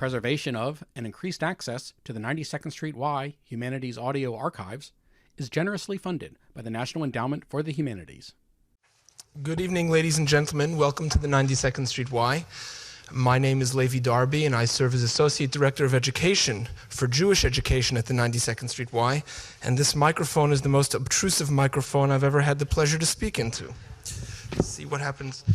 preservation of and increased access to the 92nd Street Y Humanities Audio Archives is generously funded by the National Endowment for the Humanities. Good evening, ladies and gentlemen. Welcome to the 92nd Street Y. My name is Levi Darby, and I serve as Associate Director of Education for Jewish Education at the 92nd Street Y. And this microphone is the most obtrusive microphone I've ever had the pleasure to speak into. Let's see what happens.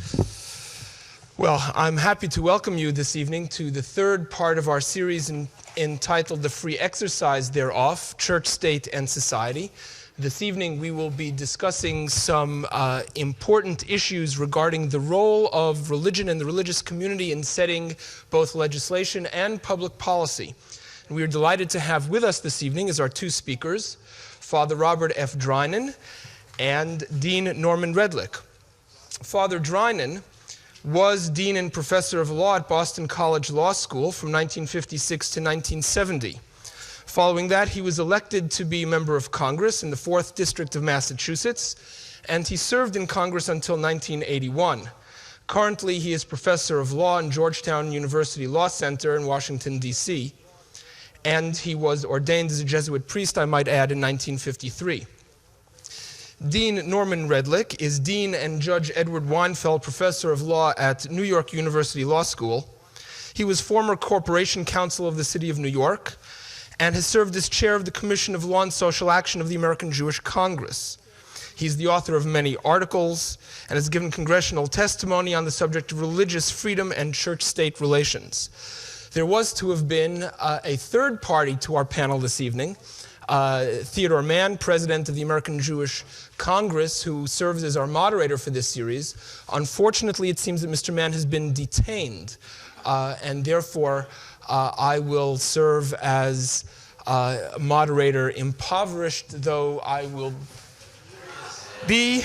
Well, I'm happy to welcome you this evening to the third part of our series entitled The Free Exercise Thereof, Church, State, and Society. This evening we will be discussing some important issues regarding the role of religion and the religious community in setting both legislation and public policy. And we are delighted to have with us this evening as our two speakers, Father Robert F. Drinan and Dean Norman Redlich. Father Drinan was Dean and Professor of Law at Boston College Law School from 1956 to 1970. Following that, he was elected to be Member of Congress in the 4th District of Massachusetts, and he served in Congress until 1981. Currently, he is Professor of Law in Georgetown University Law Center in Washington, D.C., and he was ordained as a Jesuit priest, I might add, in 1953. Dean Norman Redlich is Dean and Judge Edward Weinfeld Professor of Law at New York University Law School. He was former Corporation Counsel of the City of New York and has served as Chair of the Commission of Law and Social Action of the American Jewish Congress. He's the author of many articles and has given congressional testimony on the subject of religious freedom and church-state relations. There was to have been a third party to our panel this evening, Theodore Mann, President of the American Jewish Congress, who serves as our moderator for this series. Unfortunately, it seems that Mr. Mann has been detained, and therefore I will serve as moderator, impoverished though I will be.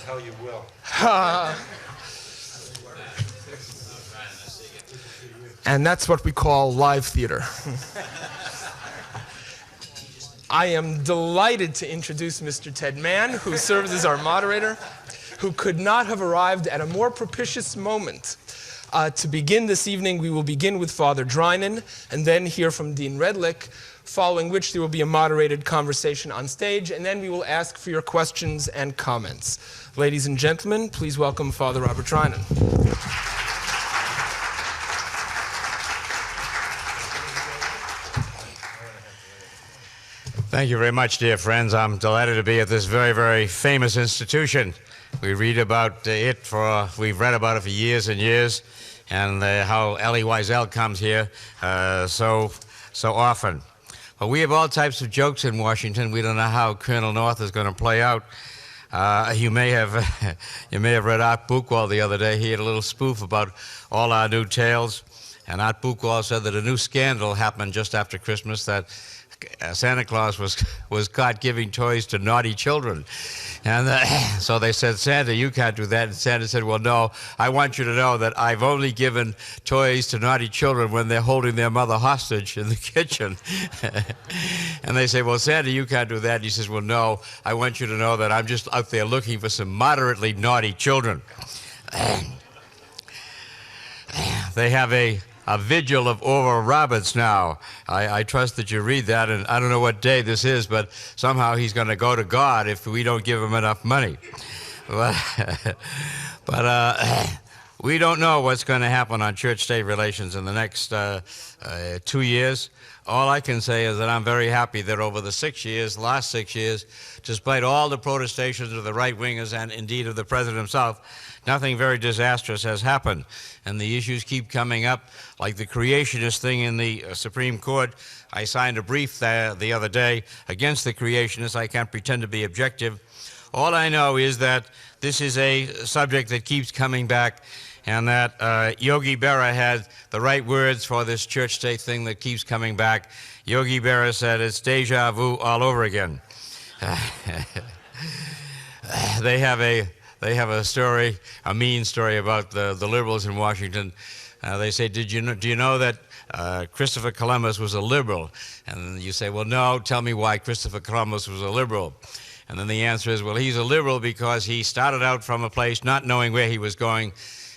Hell, you will. And that's what we call live theater. I am delighted to introduce Mr. Ted Mann, who serves as our moderator, who could not have arrived at a more propitious moment. To begin this evening, we will begin with Father Drinan and then hear from Dean Redlich, following which there will be a moderated conversation on stage, and then we will ask for your questions and comments. Ladies and gentlemen, please welcome Father Robert Drinan. Thank you very much, dear friends. I'm delighted to be at this very, very famous institution. We read about we've read about it for years and years, and how Elie Wiesel comes here so often. But we have all types of jokes in Washington. We don't know how Colonel North is going to play out. You may have read Art Buchwald the other day. He had a little spoof about all our new tales, and Art Buchwald said that a new scandal happened just after Christmas, that Santa Claus was caught giving toys to naughty children. And so they said, Santa, you can't do that. And Santa said, well, no, I want you to know that I've only given toys to naughty children when they're holding their mother hostage in the kitchen. And they say, well, Santa, you can't do that. And he says, well, no, I want you to know that I'm just out there looking for some moderately naughty children. They have a vigil of Oral Roberts now. I trust that you read that, and I don't know what day this is, but somehow he's going to go to God if we don't give him enough money. But we don't know what's going to happen on church-state relations in the next 2 years. All I can say is that I'm very happy that over the last 6 years, despite all the protestations of the right-wingers and indeed of the president himself, nothing very disastrous has happened. And the issues keep coming up, like the creationist thing in the Supreme Court. I signed a brief the other day against the creationists. I can't pretend to be objective. All I know is that this is a subject that keeps coming back, and that Yogi Berra had the right words for this church-state thing that keeps coming back. Yogi Berra said it's deja vu all over again. They have a story, a mean story about the liberals in Washington. They say, do you know that Christopher Columbus was a liberal? And you say, well, no, tell me why Christopher Columbus was a liberal. And then the answer is, well, he's a liberal because he started out from a place not knowing where he was going,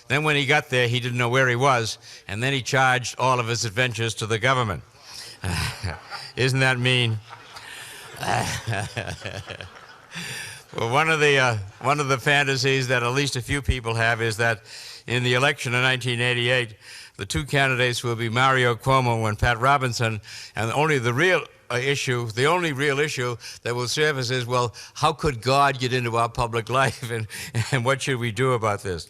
Then when he got there, he didn't know where he was, and then he charged all of his adventures to the government. Isn't that mean? Well, one of the fantasies that at least a few people have is that in the election of 1988, the two candidates will be Mario Cuomo and Pat Robinson, and the only real issue that will surface is, well, how could God get into our public life, and what should we do about this?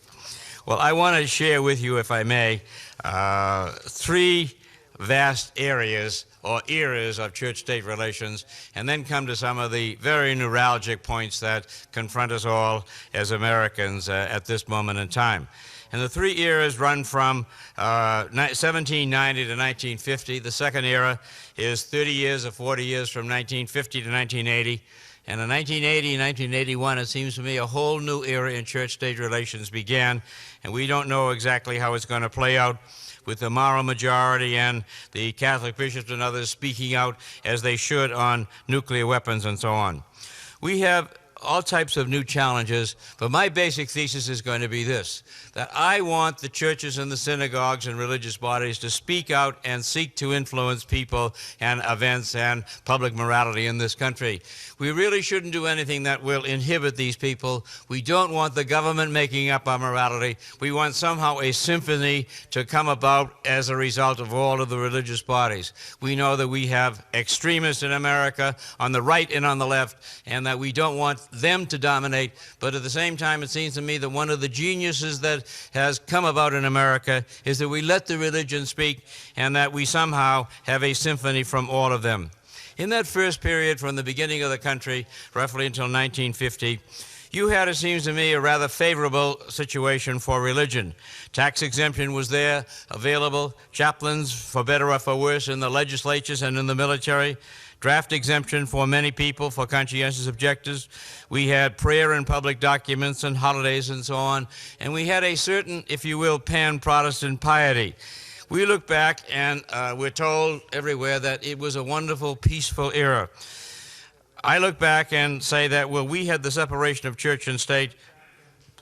Well, I want to share with you, if I may, three vast areas or eras of church-state relations, and then come to some of the very neuralgic points that confront us all as Americans at this moment in time. And the three eras run from 1790 to 1950. The second era is 30 years or 40 years from 1950 to 1980. And in 1980 and 1981, it seems to me, a whole new era in church-state relations began, and we don't know exactly how it's going to play out, with the moral majority and the Catholic bishops and others speaking out as they should on nuclear weapons and so on. We have all types of new challenges, but my basic thesis is going to be this, that I want the churches and the synagogues and religious bodies to speak out and seek to influence people and events and public morality in this country. We really shouldn't do anything that will inhibit these people. We don't want the government making up our morality. We want somehow a symphony to come about as a result of all of the religious bodies. We know that we have extremists in America on the right and on the left, and that we don't want them to dominate, but at the same time, it seems to me that one of the geniuses that has come about in America is that we let the religion speak, and that we somehow have a symphony from all of them. In that first period, from the beginning of the country, roughly until 1950, you had, it seems to me, a rather favorable situation for religion. Tax exemption was there, available, chaplains, for better or for worse, in the legislatures and in the military, draft exemption for many people for conscientious objectors. We had prayer in public documents and holidays and so on, and we had a certain, if you will, pan-Protestant piety. We look back and we're told everywhere that it was a wonderful, peaceful era. I look back and say that, well, we had the separation of church and state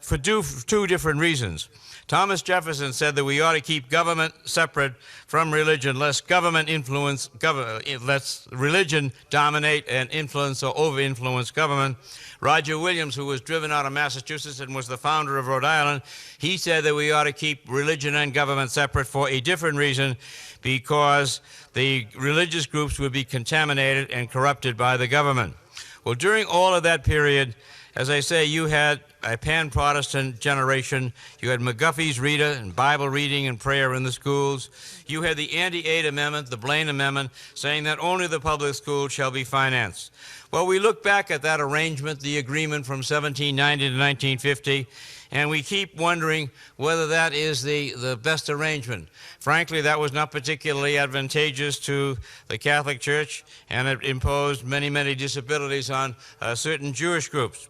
for two different reasons. Thomas Jefferson said that we ought to keep government separate from religion, lest lest religion dominate and influence or over-influence government. Roger Williams, who was driven out of Massachusetts and was the founder of Rhode Island, he said that we ought to keep religion and government separate for a different reason, because the religious groups would be contaminated and corrupted by the government. Well, during all of that period, as I say, you had a pan-Protestant generation. You had McGuffey's reader and Bible reading and prayer in the schools. You had the Anti-Aid Amendment, the Blaine Amendment, saying that only the public school shall be financed. Well, we look back at that arrangement, the agreement from 1790 to 1950, and we keep wondering whether that is the best arrangement. Frankly, that was not particularly advantageous to the Catholic Church, and it imposed many, many disabilities on certain Jewish groups.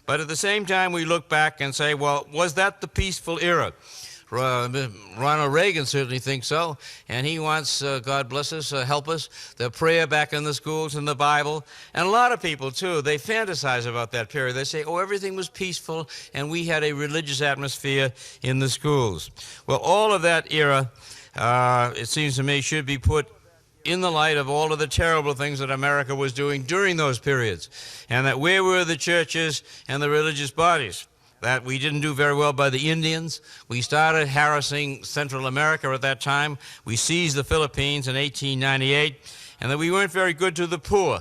But at the same time, we look back and say, well, was that the peaceful era? Ronald Reagan certainly thinks so, and he wants, God bless us, help us, the prayer back in the schools and the Bible. And a lot of people, too, they fantasize about that period. They say, oh, everything was peaceful, and we had a religious atmosphere in the schools. Well, all of that era, it seems to me, should be put in the light of all of the terrible things that America was doing during those periods, and that where were the churches and the religious bodies? That we didn't do very well by the Indians. We started harassing Central America at that time. We seized the Philippines in 1898, and that we weren't very good to the poor.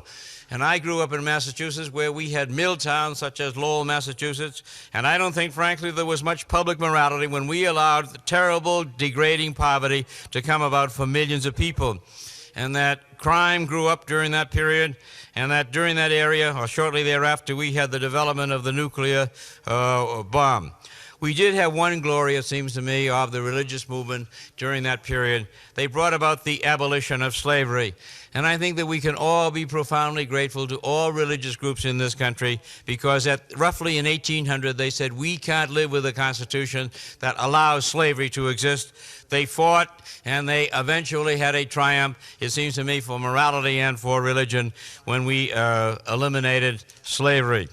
And I grew up in Massachusetts, where we had mill towns such as Lowell, Massachusetts, and I don't think, frankly, there was much public morality when we allowed the terrible, degrading poverty to come about for millions of people. And that crime grew up during that period, and that during that area, or shortly thereafter, we had the development of the nuclear bomb. We did have one glory, it seems to me, of the religious movement during that period. They brought about the abolition of slavery. And I think that we can all be profoundly grateful to all religious groups in this country, because roughly in 1800, they said, we can't live with a constitution that allows slavery to exist. They fought, and they eventually had a triumph, it seems to me, for morality and for religion when we eliminated slavery.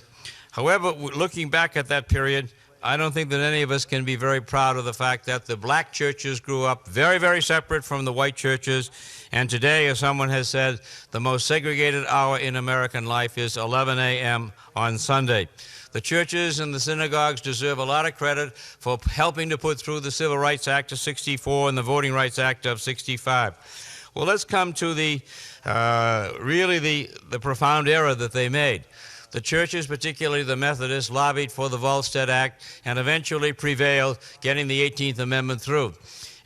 However, looking back at that period, I don't think that any of us can be very proud of the fact that the black churches grew up very, very separate from the white churches. And today, as someone has said, the most segregated hour in American life is 11 a.m. on Sunday. The churches and the synagogues deserve a lot of credit for helping to put through the Civil Rights Act of '64 and the Voting Rights Act of '65. Well, let's come to the profound error that they made. The churches, particularly the Methodists, lobbied for the Volstead Act and eventually prevailed, getting the 18th Amendment through.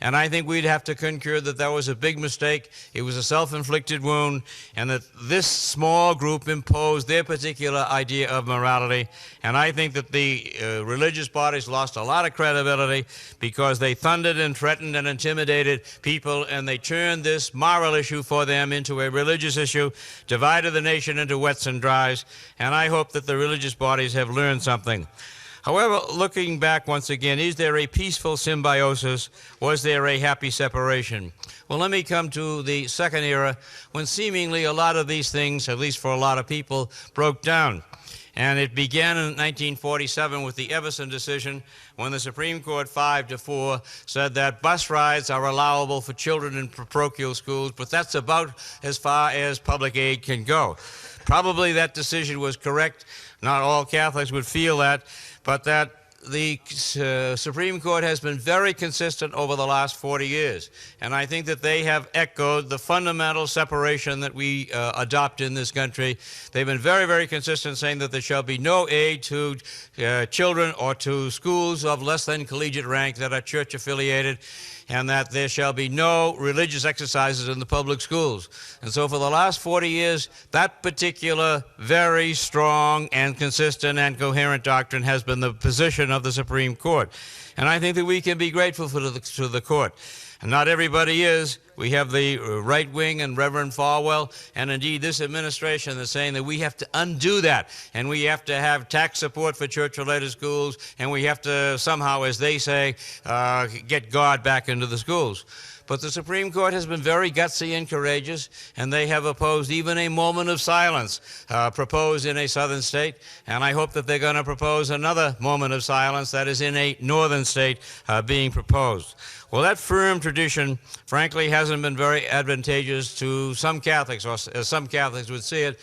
And I think we'd have to concur that that was a big mistake. It was a self-inflicted wound, and that this small group imposed their particular idea of morality. And I think that the religious bodies lost a lot of credibility because they thundered and threatened and intimidated people, and they turned this moral issue for them into a religious issue, divided the nation into wets and dries. And I hope that the religious bodies have learned something. However, looking back once again, is there a peaceful symbiosis? Was there a happy separation? Well, let me come to the second era, when seemingly a lot of these things, at least for a lot of people, broke down. And it began in 1947 with the Everson decision, when the Supreme Court 5-4 said that bus rides are allowable for children in parochial schools, but that's about as far as public aid can go. Probably that decision was correct. Not all Catholics would feel that, but that the Supreme Court has been very consistent over the last 40 years. And I think that they have echoed the fundamental separation that we adopt in this country. They've been very, very consistent saying that there shall be no aid to children or to schools of less than collegiate rank that are church affiliated, and that there shall be no religious exercises in the public schools. And so for the last 40 years, that particular very strong and consistent and coherent doctrine has been the position of the Supreme Court. And I think that we can be grateful to the court. And not everybody is. We have the right wing and Reverend Falwell, and indeed this administration is saying that we have to undo that, and we have to have tax support for church-related schools, and we have to somehow, as they say, get God back into the schools. But the Supreme Court has been very gutsy and courageous, and they have opposed even a moment of silence proposed in a southern state, and I hope that they're going to propose another moment of silence that is in a northern state being proposed. Well, that firm tradition, frankly, hasn't been very advantageous to some Catholics, or as some Catholics would see it.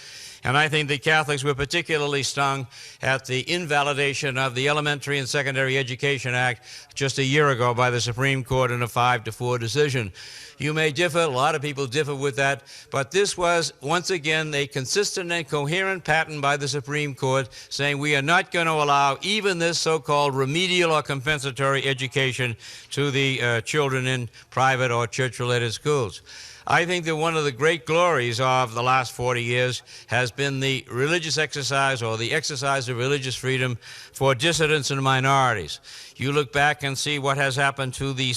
And I think the Catholics were particularly stung at the invalidation of the Elementary and Secondary Education Act just a year ago by the Supreme Court in a 5-4 decision. You may differ, a lot of people differ with that, but this was, once again, a consistent and coherent pattern by the Supreme Court saying we are not going to allow even this so-called remedial or compensatory education to the children in private or church-related schools. I think that one of the great glories of the last 40 years has been the religious exercise, or the exercise of religious freedom for dissidents and minorities. You look back and see what has happened to the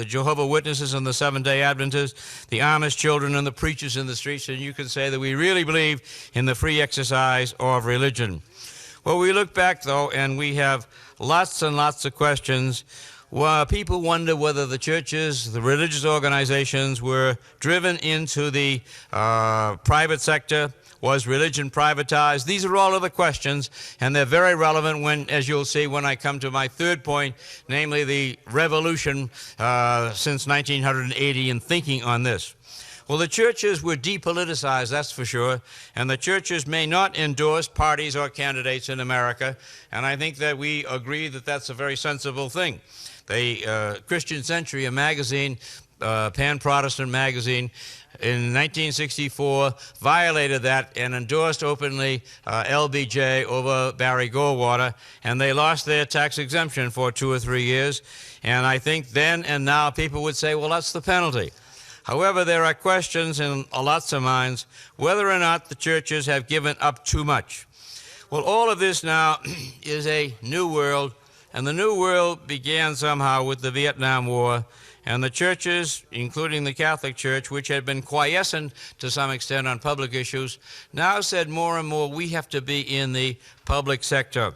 Jehovah's Witnesses and the Seventh-day Adventists, the Amish children and the preachers in the streets, and you can say that we really believe in the free exercise of religion. Well, we look back, though, and we have lots and lots of questions. Well, people wonder whether the churches, the religious organizations, were driven into the private sector. Was religion privatized? These are all of the questions, and they're very relevant when, as you'll see, when I come to my third point, namely the revolution since 1980 in thinking on this. Well, the churches were depoliticized, that's for sure, and the churches may not endorse parties or candidates in America, and I think that we agree that that's a very sensible thing. The Christian Century, a magazine, pan-Protestant magazine, in 1964 violated that and endorsed openly LBJ over Barry Goldwater, and they lost their tax exemption for 2 or 3 years. And I think then and now people would say, well, that's the penalty. However, there are questions in lots of minds whether or not the churches have given up too much. Well, all of this now is a new world, and the new world began somehow with the Vietnam War, and the churches, including the Catholic Church, which had been quiescent to some extent on public issues, now said more and more, we have to be in the public sector.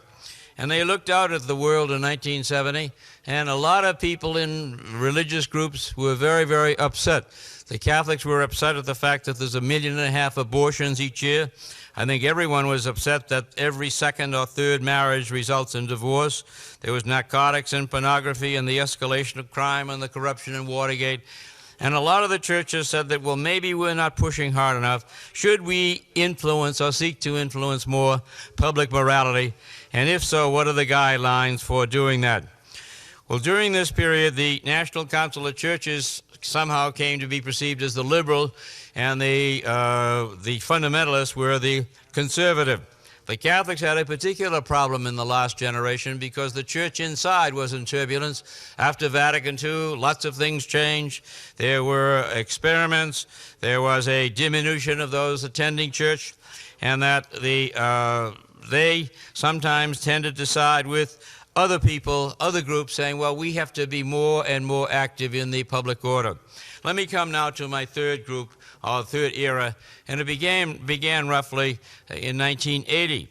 And they looked out at the world in 1970, and a lot of people in religious groups were very, very upset. The Catholics were upset at the fact that there's 1.5 million abortions each year. I think everyone was upset that every second or third marriage results in divorce. There was narcotics and pornography and the escalation of crime and the corruption in Watergate. And a lot of the churches said that, well, maybe we're not pushing hard enough. Should we influence or seek to influence more public morality? And if so, what are the guidelines for doing that? Well, during this period, the National Council of Churches somehow came to be perceived as the liberal, and the fundamentalists were the conservative. The Catholics had a particular problem in the last generation because the church inside was in turbulence. After Vatican II, lots of things changed. There were experiments. There was a diminution of those attending church, and that they sometimes tended to side with other people, other groups, saying, well, we have to be more and more active in the public order. Let me come now to my third group, or third era, and it began roughly in 1980.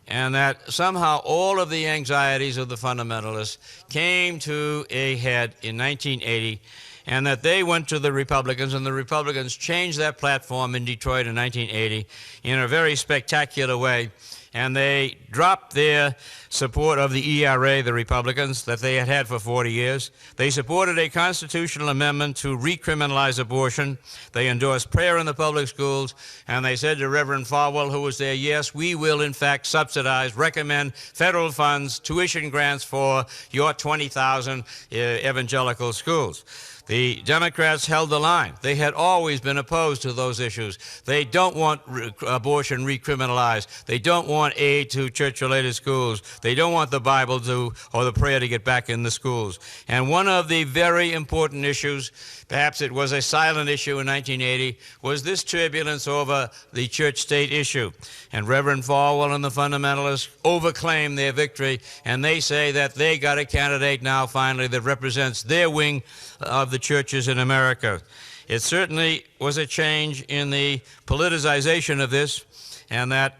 And that somehow all of the anxieties of the fundamentalists came to a head in 1980, and that they went to the Republicans, and the Republicans changed their platform in Detroit in 1980 in a very spectacular way. And they dropped their support of the ERA, the Republicans, that they had had for 40 years. They supported a constitutional amendment to recriminalize abortion. They endorsed prayer in the public schools, and they said to Reverend Falwell, who was there, yes, we will in fact subsidize, recommend federal funds, tuition grants for your 20,000 evangelical schools. The Democrats held the line. They had always been opposed to those issues. They don't want abortion recriminalized. They don't want aid to church-related schools. They don't want the Bible or the prayer to get back in the schools. And one of the very important issues, perhaps it was a silent issue in 1980, was this turbulence over the church-state issue. And Reverend Falwell and the fundamentalists overclaimed their victory, and they say that they got a candidate now finally that represents their wing of the churches in America. It certainly was a change in the politicization of this, and that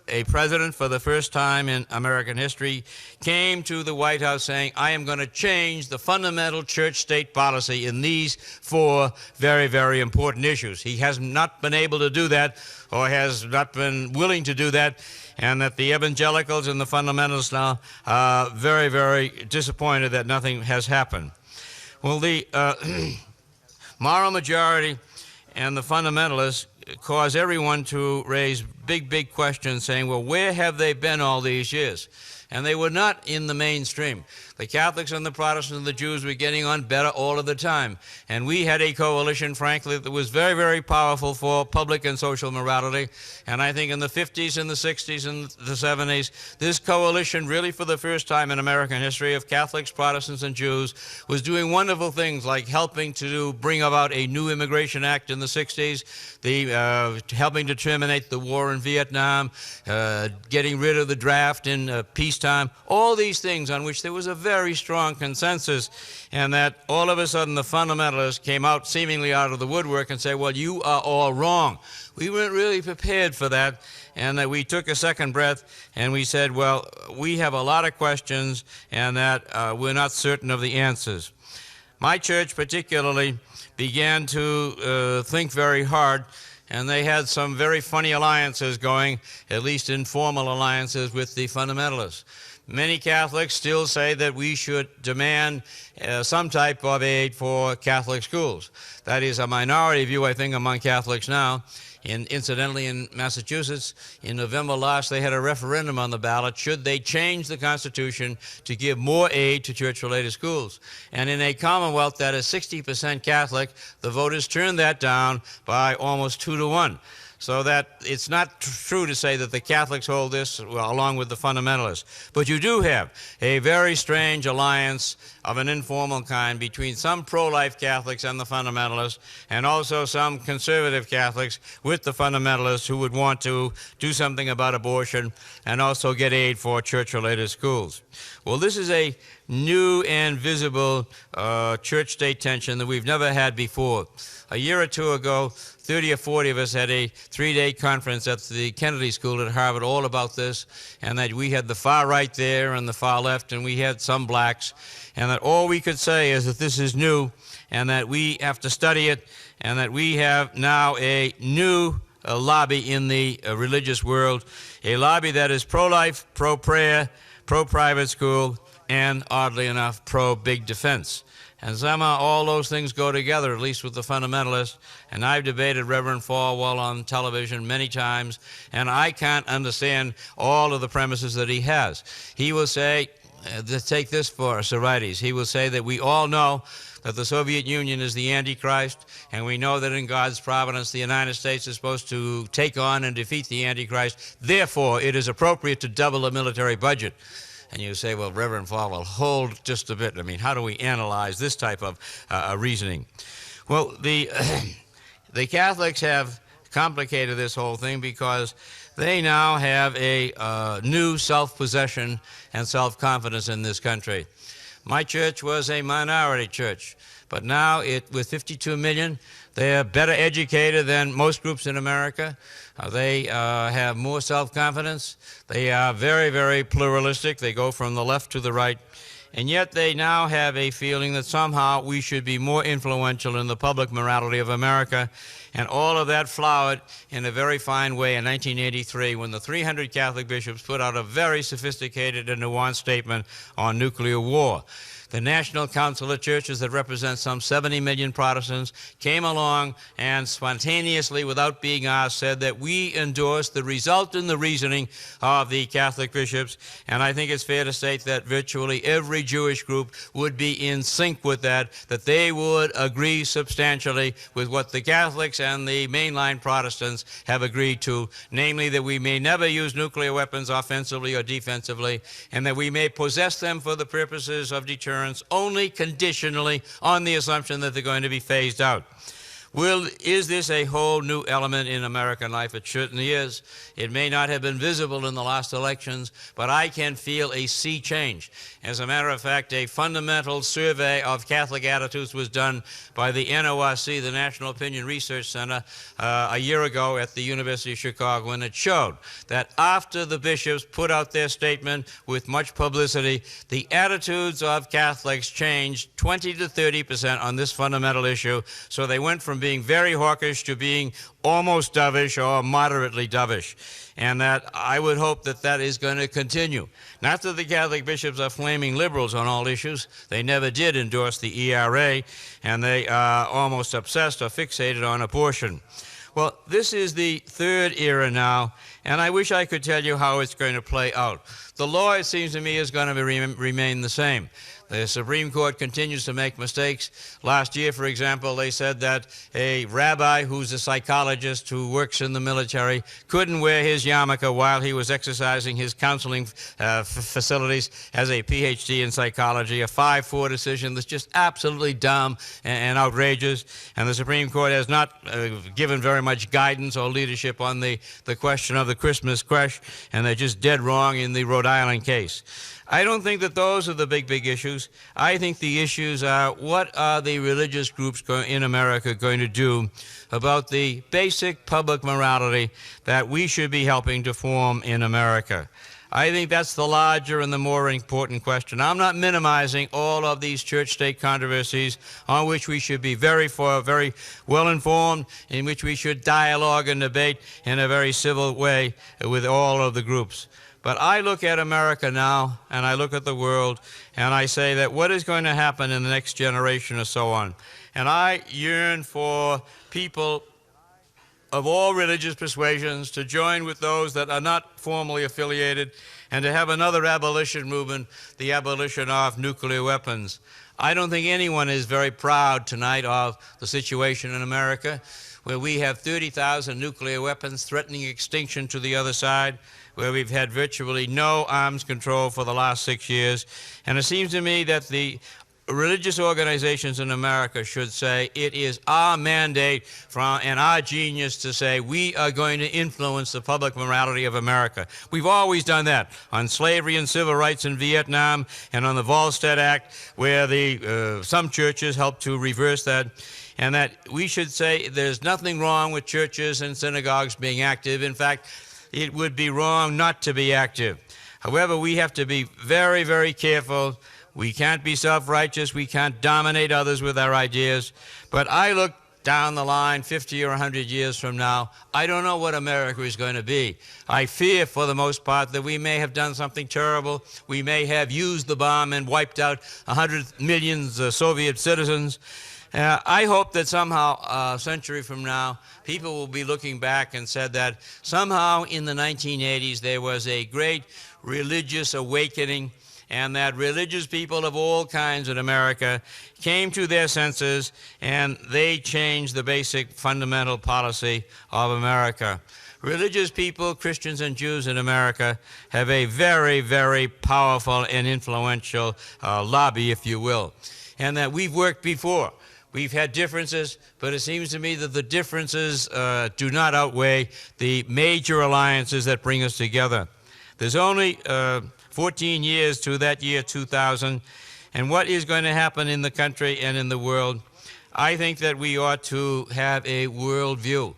a president for the first time in American history came to the White House saying, I am going to change the fundamental church-state policy in these 4 very, very important issues. He has not been able to do that, or has not been willing to do that, and that the evangelicals and the fundamentalists now are very, very disappointed that nothing has happened. Well, the moral majority and the fundamentalists cause everyone to raise big, big questions, saying, well, where have they been all these years? And they were not in the mainstream. The Catholics and the Protestants and the Jews were getting on better all of the time. And we had a coalition, frankly, that was very, very powerful for public and social morality. And I think in the 50s and the 60s and the 70s, this coalition really for the first time in American history of Catholics, Protestants, and Jews was doing wonderful things like helping to bring about a new Immigration Act in the 60s, helping to terminate the war in Vietnam, getting rid of the draft in peacetime, all these things on which there was a very strong consensus, and that all of a sudden the fundamentalists came out seemingly out of the woodwork and said, well, you are all wrong. We weren't really prepared for that, and that we took a second breath and we said, well, we have a lot of questions, and that we're not certain of the answers. My church particularly began to think very hard, and they had some very funny alliances going, at least informal alliances with the fundamentalists. Many Catholics still say that we should demand some type of aid for Catholic schools. That is a minority view, I think, among Catholics now. Incidentally, in Massachusetts, in November last, they had a referendum on the ballot. Should they change the Constitution to give more aid to church-related schools? And in a Commonwealth that is 60% Catholic, the voters turned that down by almost 2-to-1. So that it's not true to say that the Catholics hold this along with the fundamentalists. But you do have a very strange alliance of an informal kind between some pro-life Catholics and the fundamentalists, and also some conservative Catholics with the fundamentalists who would want to do something about abortion and also get aid for church-related schools. Well, this is a new and visible church-state tension that we've never had before. A year or two ago, 30 or 40 of us had a 3-day conference at the Kennedy School at Harvard all about this, and that we had the far right there and the far left, and we had some blacks, and that all we could say is that this is new, and that we have to study it, and that we have now a new lobby in the religious world, a lobby that is pro-life, pro-prayer, pro-private school, and, oddly enough, pro-big defense. And somehow all those things go together, at least with the fundamentalists. And I've debated Reverend Falwell on television many times, and I can't understand all of the premises that he has. He will say, take this for Sorites, he will say that we all know that the Soviet Union is the Antichrist, and we know that in God's providence the United States is supposed to take on and defeat the Antichrist. Therefore, it is appropriate to double the military budget. And you say, well, Reverend Falwell, hold just a bit. I mean, how do we analyze this type of reasoning? Well, the Catholics have complicated this whole thing because they now have a new self-possession and self-confidence in this country. My church was a minority church, but now with 52 million, they are better educated than most groups in America. They have more self-confidence. They are very, very pluralistic. They go from the left to the right. And yet they now have a feeling that somehow we should be more influential in the public morality of America. And all of that flowered in a very fine way in 1983 when the 300 Catholic bishops put out a very sophisticated and nuanced statement on nuclear war. The National Council of Churches that represents some 70 million Protestants came along and spontaneously, without being asked, said that we endorse the result in the reasoning of the Catholic bishops. And I think it's fair to state that virtually every Jewish group would be in sync with that they would agree substantially with what the Catholics and the mainline Protestants have agreed to, namely that we may never use nuclear weapons offensively or defensively, and that we may possess them for the purposes of deterrence only conditionally on the assumption that they're going to be phased out. Well, is this a whole new element in American life? It certainly is. It may not have been visible in the last elections, but I can feel a sea change. As a matter of fact, a fundamental survey of Catholic attitudes was done by the NORC, the National Opinion Research Center, a year ago at the University of Chicago, and it showed that after the bishops put out their statement with much publicity, the attitudes of Catholics changed 20 to 30% on this fundamental issue. So they went from being very hawkish to being almost dovish or moderately dovish. And that I would hope that that is going to continue. Not that the Catholic bishops are flaming liberals on all issues. They never did endorse the ERA, and they are almost obsessed or fixated on abortion. Well, this is the third era now, and I wish I could tell you how it's going to play out. The law, it seems to me, is going to remain the same. The Supreme Court continues to make mistakes. Last year, for example, they said that a rabbi who's a psychologist who works in the military couldn't wear his yarmulke while he was exercising his counseling facilities as a PhD in psychology, a 5-4 decision that's just absolutely dumb and outrageous. And the Supreme Court has not given very much guidance or leadership on the question of the Christmas creche, and they're just dead wrong in the Rhode Island case. I don't think that those are the big issues. I think the issues are what are the religious groups in America going to do about the basic public morality that we should be helping to form in America. I think that's the larger and the more important question. I'm not minimizing all of these church-state controversies on which we should be very well informed, in which we should dialogue and debate in a very civil way with all of the groups. But I look at America now, and I look at the world, and I say that what is going to happen in the next generation or so on? And I yearn for people of all religious persuasions to join with those that are not formally affiliated and to have another abolition movement, the abolition of nuclear weapons. I don't think anyone is very proud tonight of the situation in America, where we have 30,000 nuclear weapons threatening extinction to the other side, where we've had virtually no arms control for the last 6 years. And it seems to me that the religious organizations in America should say it is our mandate and our genius to say we are going to influence the public morality of America. We've always done that on slavery and civil rights in Vietnam and on the Volstead Act, where some churches helped to reverse that. And that we should say there's nothing wrong with churches and synagogues being active. In fact, it would be wrong not to be active. However, we have to be very, very careful. We can't be self-righteous. We can't dominate others with our ideas. But I look down the line 50 or 100 years from now, I don't know what America is going to be. I fear, for the most part, that we may have done something terrible. We may have used the bomb and wiped out 100 million Soviet citizens. I hope that somehow, a century from now, people will be looking back and said that somehow in the 1980s there was a great religious awakening, and that religious people of all kinds in America came to their senses and they changed the basic fundamental policy of America. Religious people, Christians and Jews in America, have a very, very powerful and influential lobby, if you will, and that we've worked before. We've had differences, but it seems to me that the differences do not outweigh the major alliances that bring us together. There's only 14 years to that year 2000, and what is going to happen in the country and in the world? I think that we ought to have a world view.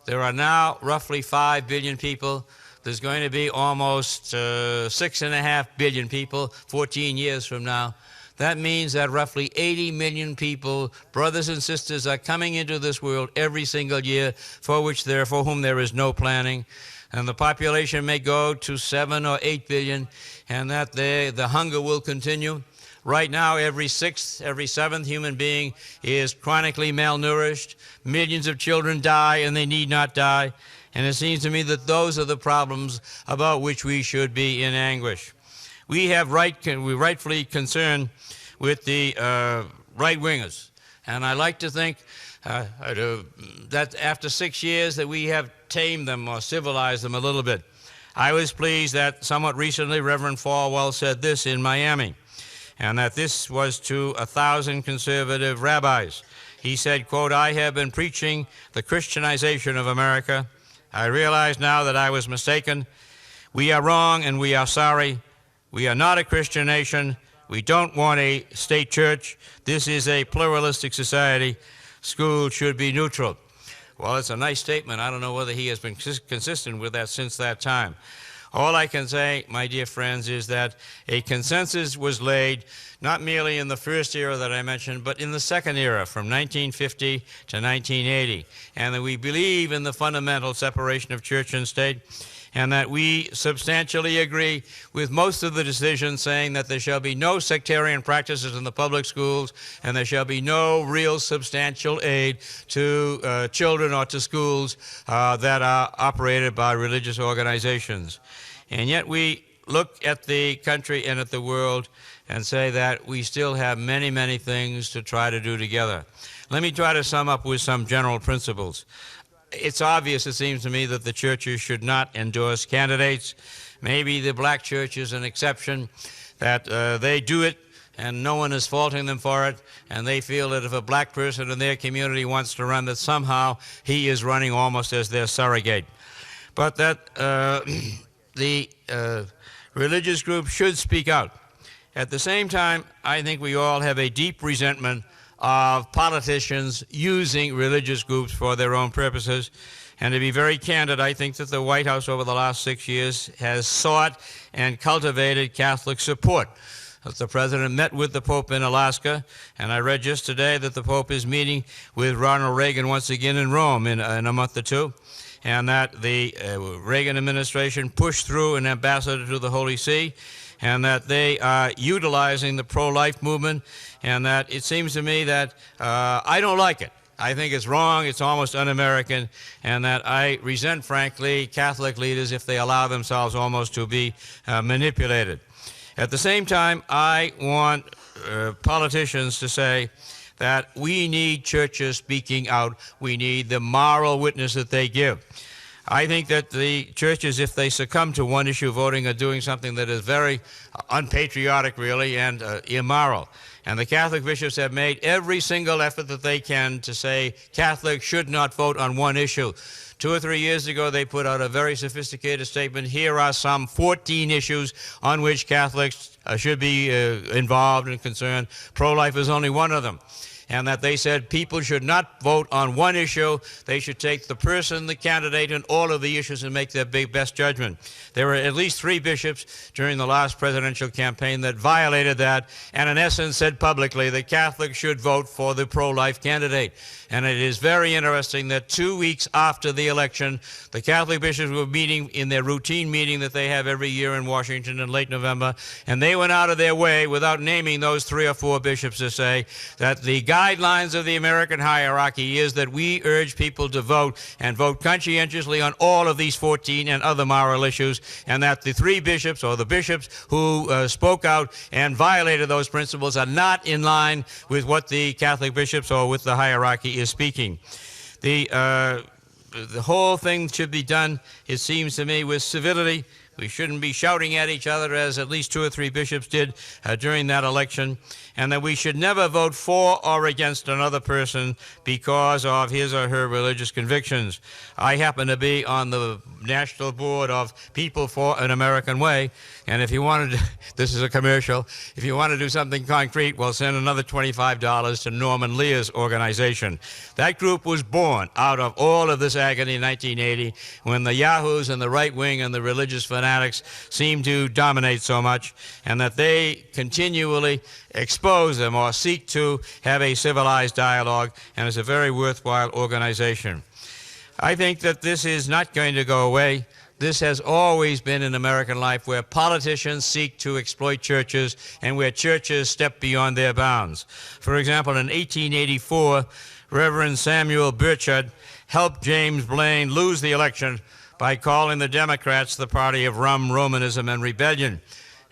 There are now roughly 5 billion people. There's going to be almost 6.5 billion people 14 years from now. That means that roughly 80 million people, brothers and sisters, are coming into this world every single year for whom there is no planning. And the population may go to 7 or 8 billion, and that the hunger will continue. Right now, every sixth, every seventh human being is chronically malnourished. Millions of children die, and they need not die. And it seems to me that those are the problems about which we should be in anguish. We're rightfully concerned with the right-wingers. And I like to think that after 6 years that we have tamed them or civilized them a little bit. I was pleased that somewhat recently Reverend Falwell said this in Miami, and that this was to 1,000 conservative rabbis. He said, quote, "I have been preaching the Christianization of America. I realize now that I was mistaken. We are wrong and we are sorry. We are not a Christian nation. We don't want a state church. This is a pluralistic society. Schools should be neutral." Well, it's a nice statement. I don't know whether he has been consistent with that since that time. All I can say, my dear friends, is that a consensus was laid not merely in the first era that I mentioned, but in the second era, from 1950 to 1980, and that we believe in the fundamental separation of church and state, and that we substantially agree with most of the decisions saying that there shall be no sectarian practices in the public schools, and there shall be no real substantial aid to children or to schools that are operated by religious organizations. And yet we look at the country and at the world and say that we still have many, many things to try to do together. Let me try to sum up with some general principles. It's obvious, it seems to me, that the churches should not endorse candidates. Maybe the black church is an exception, that they do it and no one is faulting them for it, and they feel that if a black person in their community wants to run, that somehow he is running almost as their surrogate. But that the religious group should speak out. At the same time, I think we all have a deep resentment of politicians using religious groups for their own purposes. And to be very candid, I think that the White House over the last 6 years has sought and cultivated Catholic support. The President met with the Pope in Alaska, and I read just today that the Pope is meeting with Ronald Reagan once again in Rome in a month or two, and that the Reagan administration pushed through an ambassador to the Holy See, and that they are utilizing the pro-life movement, and that it seems to me that I don't like it. I think it's wrong, it's almost un-American, and that I resent, frankly, Catholic leaders if they allow themselves almost to be manipulated. At the same time, I want politicians to say that we need churches speaking out. We need the moral witness that they give. I think that the churches, if they succumb to one issue voting, are doing something that is very unpatriotic, really, and immoral. And the Catholic bishops have made every single effort that they can to say Catholics should not vote on one issue. 2 or 3 years ago, they put out a very sophisticated statement. Here are some 14 issues on which Catholics should be involved and concerned. Pro-life is only one of them. And that they said people should not vote on one issue. They should take the person, the candidate, and all of the issues and make their best judgment. There were at least 3 bishops during the last presidential campaign that violated that and in essence said publicly that Catholics should vote for the pro-life candidate. And it is very interesting that 2 weeks after the election, the Catholic bishops were meeting in their routine meeting that they have every year in Washington in late November, and they went out of their way, without naming those 3 or 4 bishops, to say that the guidelines of the American hierarchy is that we urge people to vote and vote conscientiously on all of these 14 and other moral issues, and that the 3 bishops, or the bishops who spoke out and violated those principles, are not in line with what the Catholic bishops or with the hierarchy is speaking. The whole thing should be done, it seems to me, with civility. We shouldn't be shouting at each other, as at least 2 or 3 bishops did during that election, and that we should never vote for or against another person because of his or her religious convictions. I happen to be on the national board of People for an American Way, and if you wanted to, this is a commercial, if you want to do something concrete, well, send another $25 to Norman Lear's organization. That group was born out of all of this agony in 1980, when the yahoos and the right wing and the religious fanatics seem to dominate so much, and that they continually expose them or seek to have a civilized dialogue, and it's a very worthwhile organization. I think that this is not going to go away. This has always been in American life, where politicians seek to exploit churches and where churches step beyond their bounds. For example, in 1884, Reverend Samuel Burchard helped James Blaine lose the election by calling the Democrats the party of rum, Romanism, and rebellion.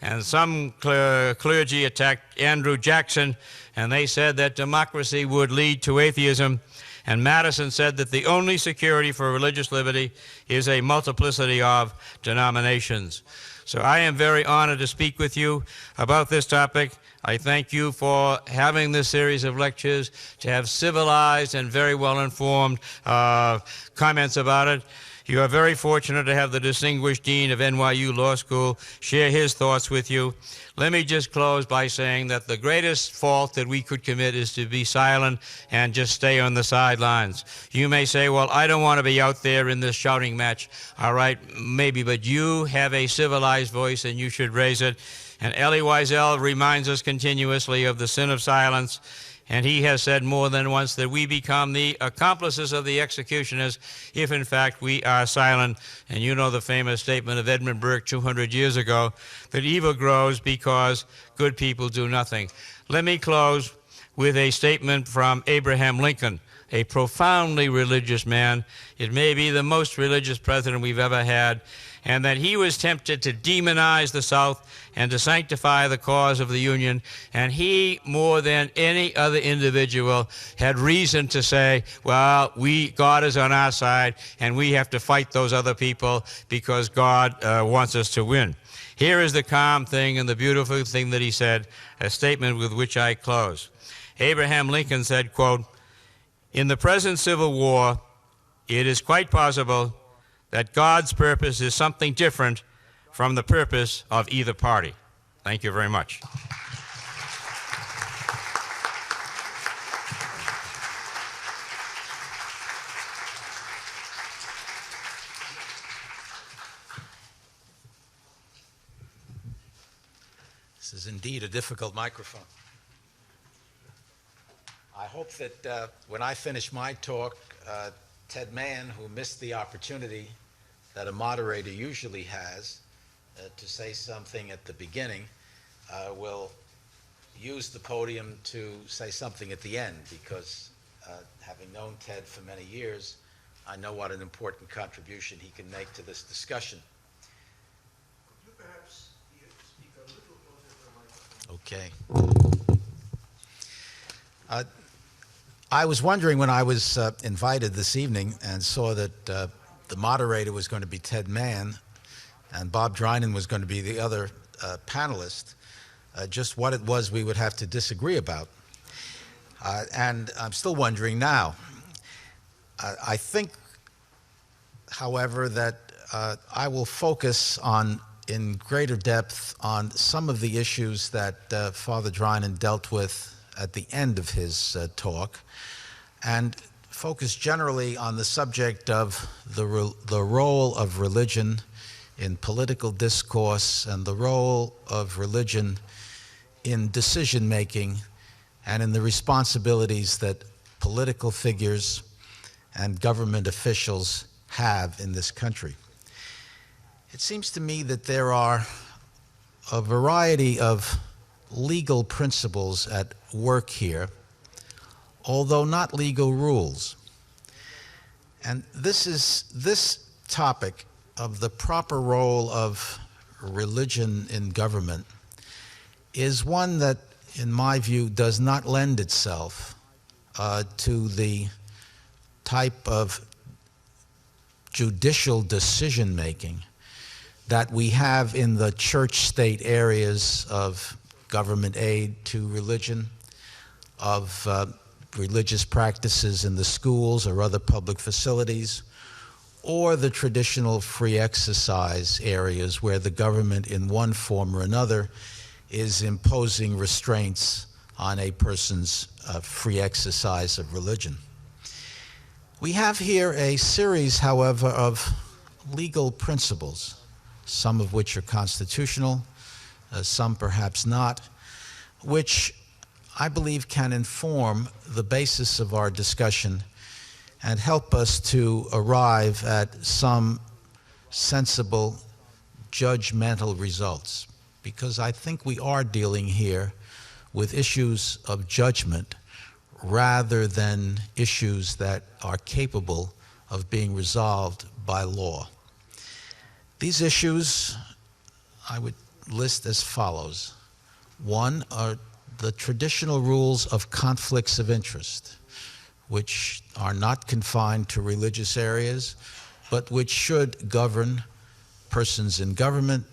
And some clergy attacked Andrew Jackson, and they said that democracy would lead to atheism. And Madison said that the only security for religious liberty is a multiplicity of denominations. So I am very honored to speak with you about this topic. I thank you for having this series of lectures, to have civilized and very well-informed comments about it. You are very fortunate to have the distinguished Dean of NYU Law School share his thoughts with you. Let me just close by saying that the greatest fault that we could commit is to be silent and just stay on the sidelines. You may say, well, I don't want to be out there in this shouting match. All right, maybe, but you have a civilized voice and you should raise it. And Elie Wiesel reminds us continuously of the sin of silence. And he has said more than once that we become the accomplices of the executioners if, in fact, we are silent. And you know the famous statement of Edmund Burke 200 years ago, that evil grows because good people do nothing. Let me close with a statement from Abraham Lincoln, a profoundly religious man. It may be the most religious president we've ever had, and that he was tempted to demonize the South and to sanctify the cause of the Union. And he, more than any other individual, had reason to say, well, God is on our side, and we have to fight those other people because God wants us to win. Here is the calm thing and the beautiful thing that he said, a statement with which I close. Abraham Lincoln said, quote, "In the present Civil War, it is quite possible that God's purpose is something different from the purpose of either party." Thank you very much. This is indeed a difficult microphone. I hope that when I finish my talk, Ted Mann, who missed the opportunity that a moderator usually has to say something at the beginning, will use the podium to say something at the end, because having known Ted for many years, I know what an important contribution he can make to this discussion. Could you perhaps speak a little closer to the microphone? Okay. I was wondering when I was invited this evening and saw that the moderator was going to be Ted Mann and Bob Drinan was going to be the other panelist, just what it was we would have to disagree about. And I'm still wondering now. I think, however, that I will focus in greater depth on some of the issues that Father Drinan dealt with at the end of his talk, and focus generally on the subject of the role of religion in political discourse and the role of religion in decision-making and in the responsibilities that political figures and government officials have in this country. It seems to me that there are a variety of legal principles at work here, although not legal rules. And this topic of the proper role of religion in government is one that, in my view, does not lend itself to the type of judicial decision-making that we have in the church-state areas of government aid to religion, of religious practices in the schools or other public facilities, or the traditional free exercise areas where the government in one form or another is imposing restraints on a person's free exercise of religion. We have here a series, however, of legal principles, some of which are constitutional, some perhaps not, which I believe can inform the basis of our discussion and help us to arrive at some sensible, judgmental results. Because I think we are dealing here with issues of judgment rather than issues that are capable of being resolved by law. These issues I would list as follows. One are the traditional rules of conflicts of interest, which are not confined to religious areas, but which should govern persons in government,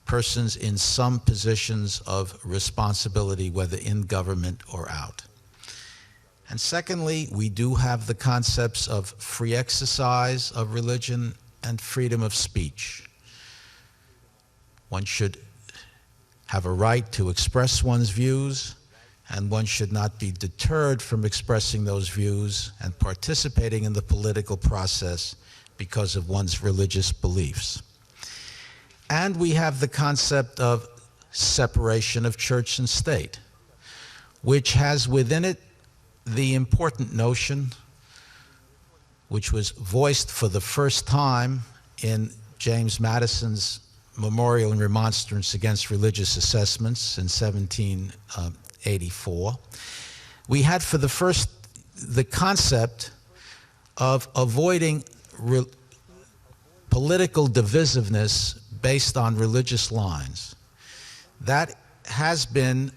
persons in some positions of responsibility, whether in government or out. And secondly, we do have the concepts of free exercise of religion and freedom of speech. One should have a right to express one's views, and one should not be deterred from expressing those views and participating in the political process because of one's religious beliefs. And we have the concept of separation of church and state, which has within it the important notion, which was voiced for the first time in James Madison's Memorial and Remonstrance Against Religious Assessments in 1784. We had for the first the concept of avoiding political divisiveness based on religious lines. That has been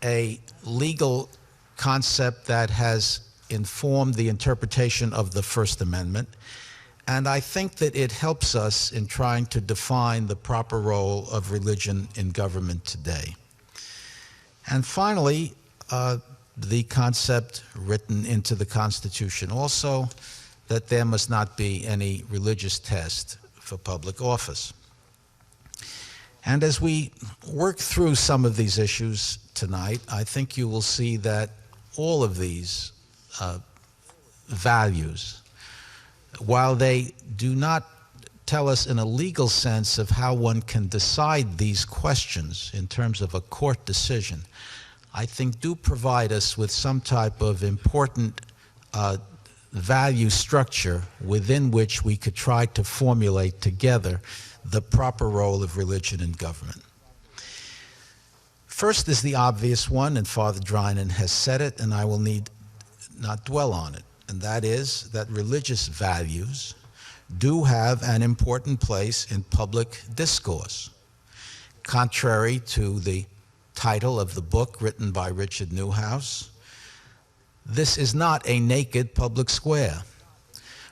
a legal concept that has informed the interpretation of the First Amendment, and I think that it helps us in trying to define the proper role of religion in government today. And finally, the concept written into the Constitution also that there must not be any religious test for public office. And as we work through some of these issues tonight, I think you will see that all of these values, while they do not tell us in a legal sense of how one can decide these questions in terms of a court decision, I think do provide us with some type of important value structure within which we could try to formulate together the proper role of religion in government. First is the obvious one, and Father Drinan has said it, and I will need not dwell on it, and that is that religious values do have an important place in public discourse. Contrary to the title of the book written by Richard Newhouse, this is not a naked public square.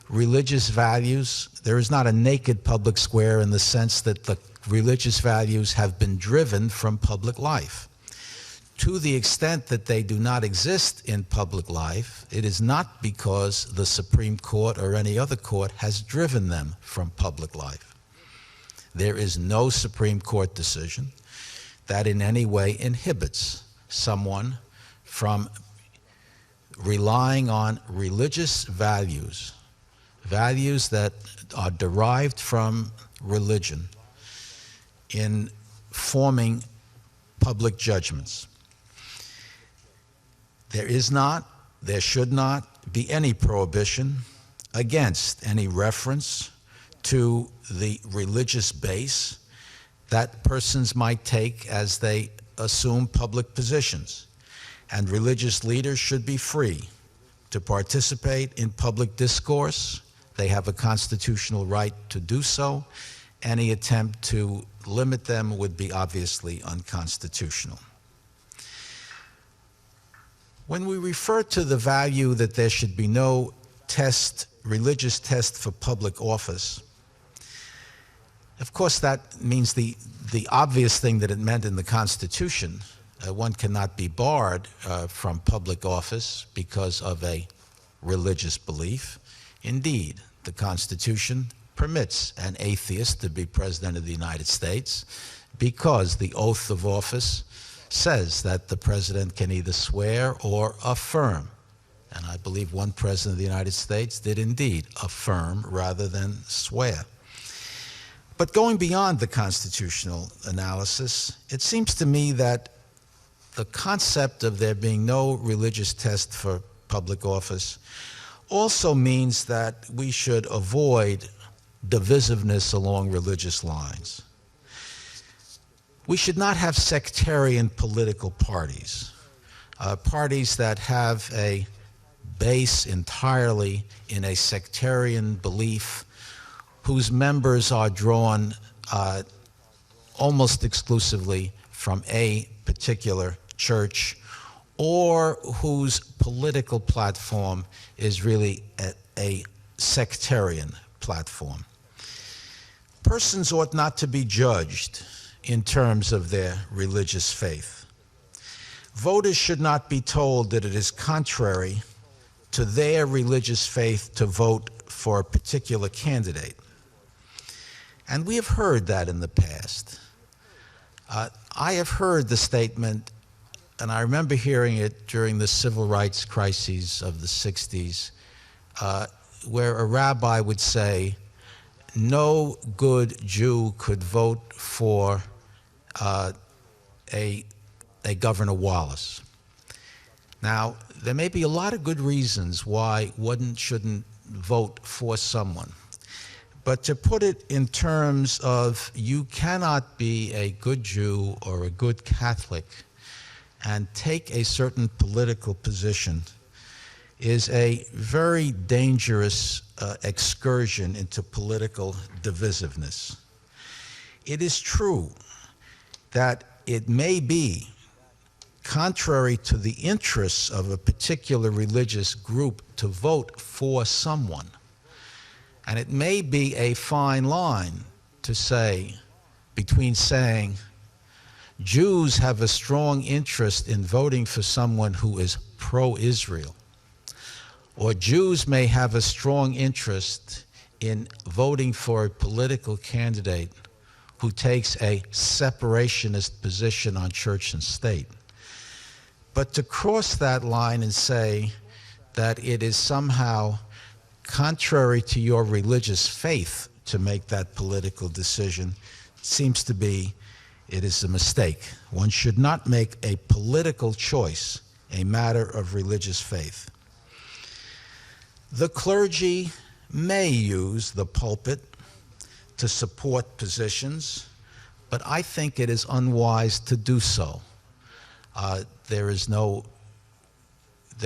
Religious values, there is not a naked public square in the sense that the religious values have been driven from public life. To the extent that they do not exist in public life, it is not because the Supreme Court or any other court has driven them from public life. There is no Supreme Court decision that in any way inhibits someone from relying on religious values, values that are derived from religion, in forming public judgments. There should not be any prohibition against any reference to the religious base that persons might take as they assume public positions. And religious leaders should be free to participate in public discourse. They have a constitutional right to do so. Any attempt to limit them would be obviously unconstitutional. When we refer to the value that there should be no religious test for public office, of course that means the obvious thing that it meant in the Constitution. One cannot be barred from public office because of a religious belief. Indeed, the Constitution permits an atheist to be President of the United States because the oath of office says that the president can either swear or affirm. And I believe one president of the United States did indeed affirm rather than swear. But going beyond the constitutional analysis, it seems to me that the concept of there being no religious test for public office also means that we should avoid divisiveness along religious lines. We should not have sectarian political parties, parties that have a base entirely in a sectarian belief, whose members are drawn almost exclusively from a particular church, or whose political platform is really a sectarian platform. Persons ought not to be judged in terms of their religious faith. Voters should not be told that it is contrary to their religious faith to vote for a particular candidate. And we have heard that in the past. I have heard the statement, and I remember hearing it during the civil rights crises of the 60s, where a rabbi would say, no good Jew could vote for a Governor Wallace. Now, there may be a lot of good reasons why one shouldn't vote for someone. But to put it in terms of you cannot be a good Jew or a good Catholic and take a certain political position is a very dangerous excursion into political divisiveness. It is true that it may be contrary to the interests of a particular religious group to vote for someone. And it may be a fine line to say, between saying, Jews have a strong interest in voting for someone who is pro-Israel, or Jews may have a strong interest in voting for a political candidate who takes a separationist position on church and state. But to cross that line and say that it is somehow contrary to your religious faith to make that political decision seems to be, it is a mistake. One should not make a political choice a matter of religious faith. The clergy may use the pulpit to support positions, but I think it is unwise to do so. There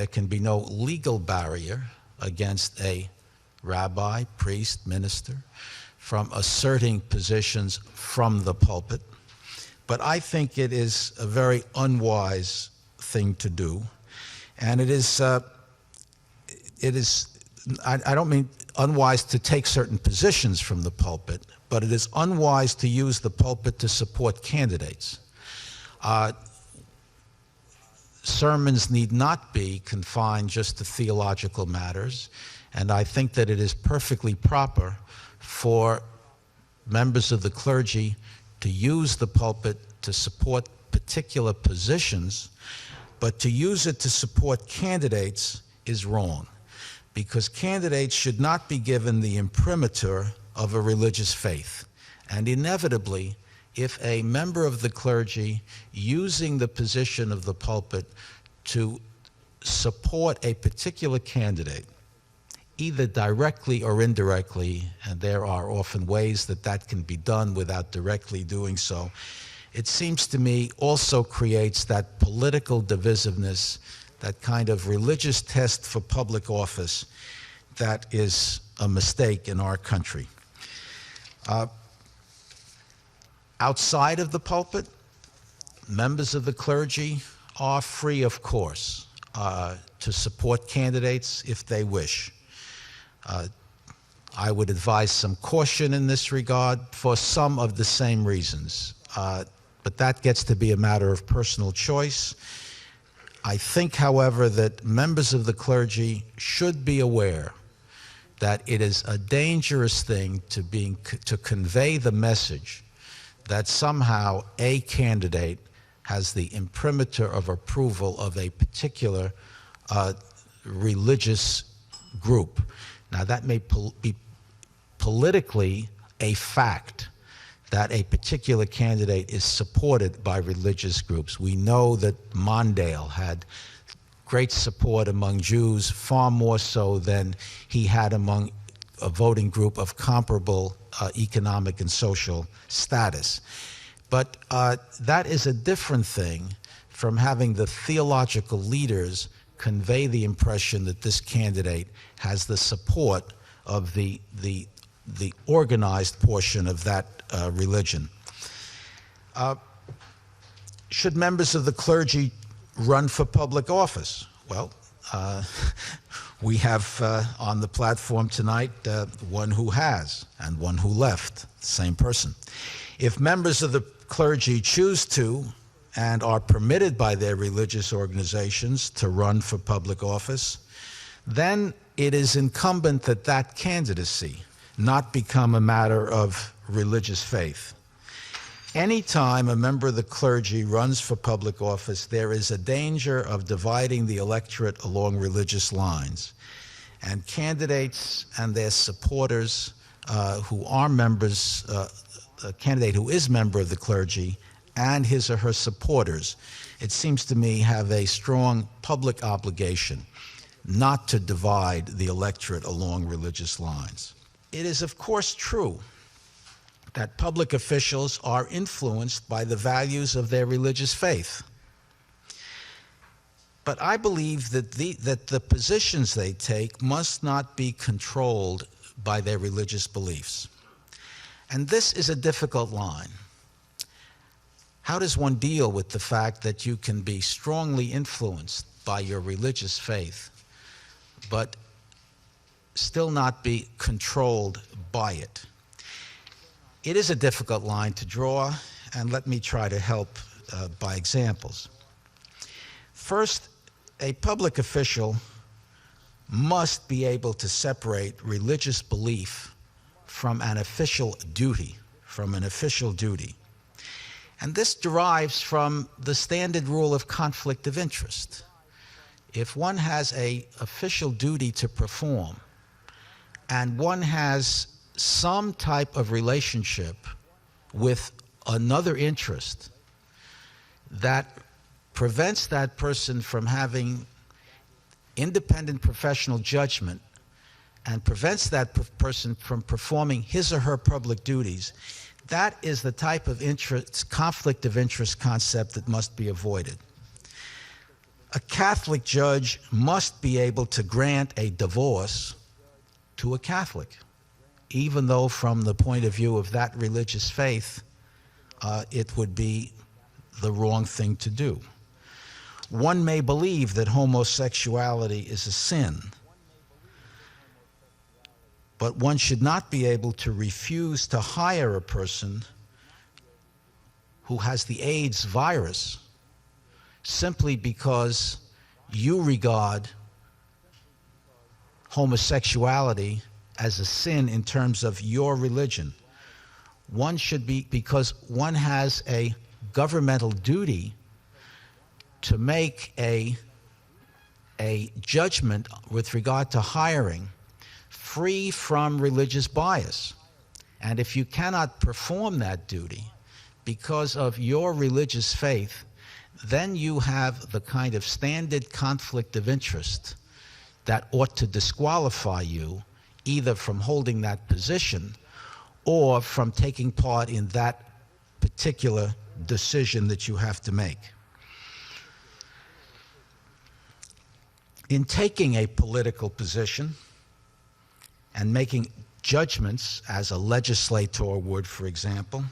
can be no legal barrier against a rabbi, priest, minister from asserting positions from the pulpit. But I think it is a very unwise thing to do. And I don't mean unwise to take certain positions from the pulpit, but it is unwise to use the pulpit to support candidates. Sermons need not be confined just to theological matters, and I think that it is perfectly proper for members of the clergy to use the pulpit to support particular positions, but to use it to support candidates is wrong, because candidates should not be given the imprimatur of a religious faith. And inevitably, if a member of the clergy using the position of the pulpit to support a particular candidate, either directly or indirectly, and there are often ways that that can be done without directly doing so, it seems to me also creates that political divisiveness, that kind of religious test for public office that is a mistake in our country. Outside of the pulpit, members of the clergy are free, of course, to support candidates if they wish. I would advise some caution in this regard for some of the same reasons, but that gets to be a matter of personal choice. I think, however, that members of the clergy should be aware that it is a dangerous thing to convey the message that somehow a candidate has the imprimatur of approval of a particular religious group. Now, that may be politically a fact that a particular candidate is supported by religious groups. We know that Mondale had great support among Jews, far more so than he had among a voting group of comparable economic and social status. But that is a different thing from having the theological leaders convey the impression that this candidate has the support of the organized portion of that religion. Should members of the clergy run for public office? Well, we have on the platform tonight one who has and one who left, same person. If members of the clergy choose to and are permitted by their religious organizations to run for public office, then it is incumbent that that candidacy not become a matter of religious faith. Anytime a member of the clergy runs for public office, there is a danger of dividing the electorate along religious lines. And candidates and their supporters who are members, a candidate who is member of the clergy and his or her supporters, it seems to me, have a strong public obligation not to divide the electorate along religious lines. It is, of course, true that public officials are influenced by the values of their religious faith. But I believe that the positions they take must not be controlled by their religious beliefs. And this is a difficult line. How does one deal with the fact that you can be strongly influenced by your religious faith, but still not be controlled by it? It is a difficult line to draw, and let me try to help by examples. First, a public official must be able to separate religious belief from an official duty, And this derives from the standard rule of conflict of interest. If one has an official duty to perform, and one has some type of relationship with another interest that prevents that person from having independent professional judgment and prevents that person from performing his or her public duties, that is the type of conflict of interest concept that must be avoided. A Catholic judge must be able to grant a divorce to a Catholic, even though from the point of view of that religious faith, it would be the wrong thing to do. One may believe that homosexuality is a sin, but one should not be able to refuse to hire a person who has the AIDS virus simply because you regard homosexuality as a sin in terms of your religion. One should be, because one has a governmental duty to make a judgment with regard to hiring free from religious bias. And if you cannot perform that duty because of your religious faith, then you have the kind of standard conflict of interest that ought to disqualify you either from holding that position or from taking part in that particular decision that you have to make. In taking a political position and making judgments, as a legislator would, for example,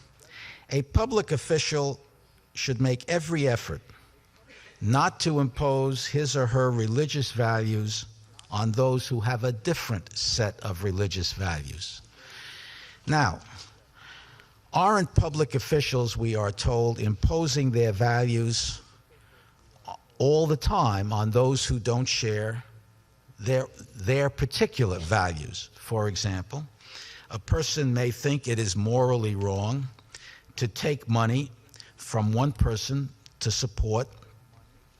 a public official should make every effort not to impose his or her religious values on those who have a different set of religious values. Now, aren't public officials, we are told, imposing their values all the time on those who don't share their particular values? For example, a person may think it is morally wrong to take money from one person to support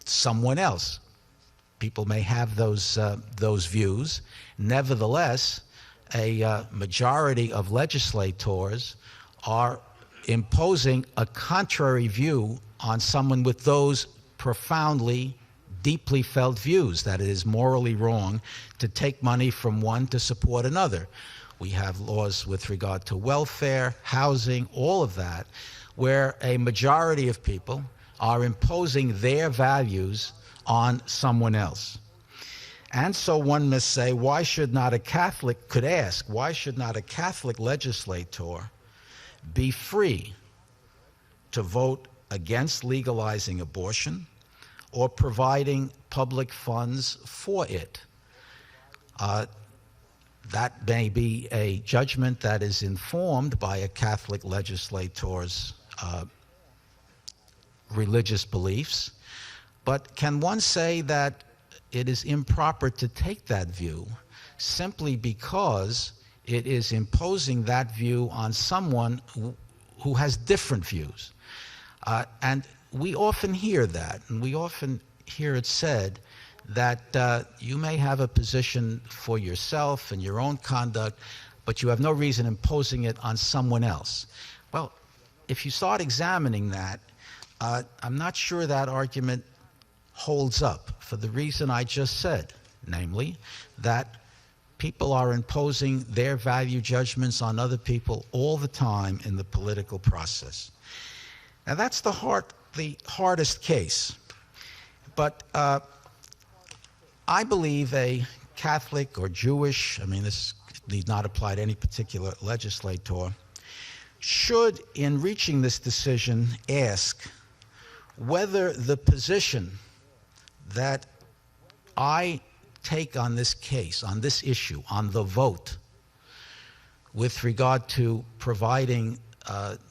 someone else. People may have those views. Nevertheless, a majority of legislators are imposing a contrary view on someone with those profoundly, deeply felt views, that it is morally wrong to take money from one to support another. We have laws with regard to welfare, housing, all of that, where a majority of people are imposing their values on someone else. And so one must say, why should not a Catholic legislator be free to vote against legalizing abortion or providing public funds for it? That may be a judgment that is informed by a Catholic legislator's religious beliefs. But can one say that it is improper to take that view simply because it is imposing that view on someone who has different views? And we often hear that, and we often hear it said that you may have a position for yourself and your own conduct, but you have no reason imposing it on someone else. Well, if you start examining that, I'm not sure that argument holds up for the reason I just said, namely that people are imposing their value judgments on other people all the time in the political process. Now that's the hardest case. But I believe a Catholic or Jewish, this need not apply to any particular legislator, should, in reaching this decision, ask whether the position that I take on this case, on this issue, on the vote, with regard to providing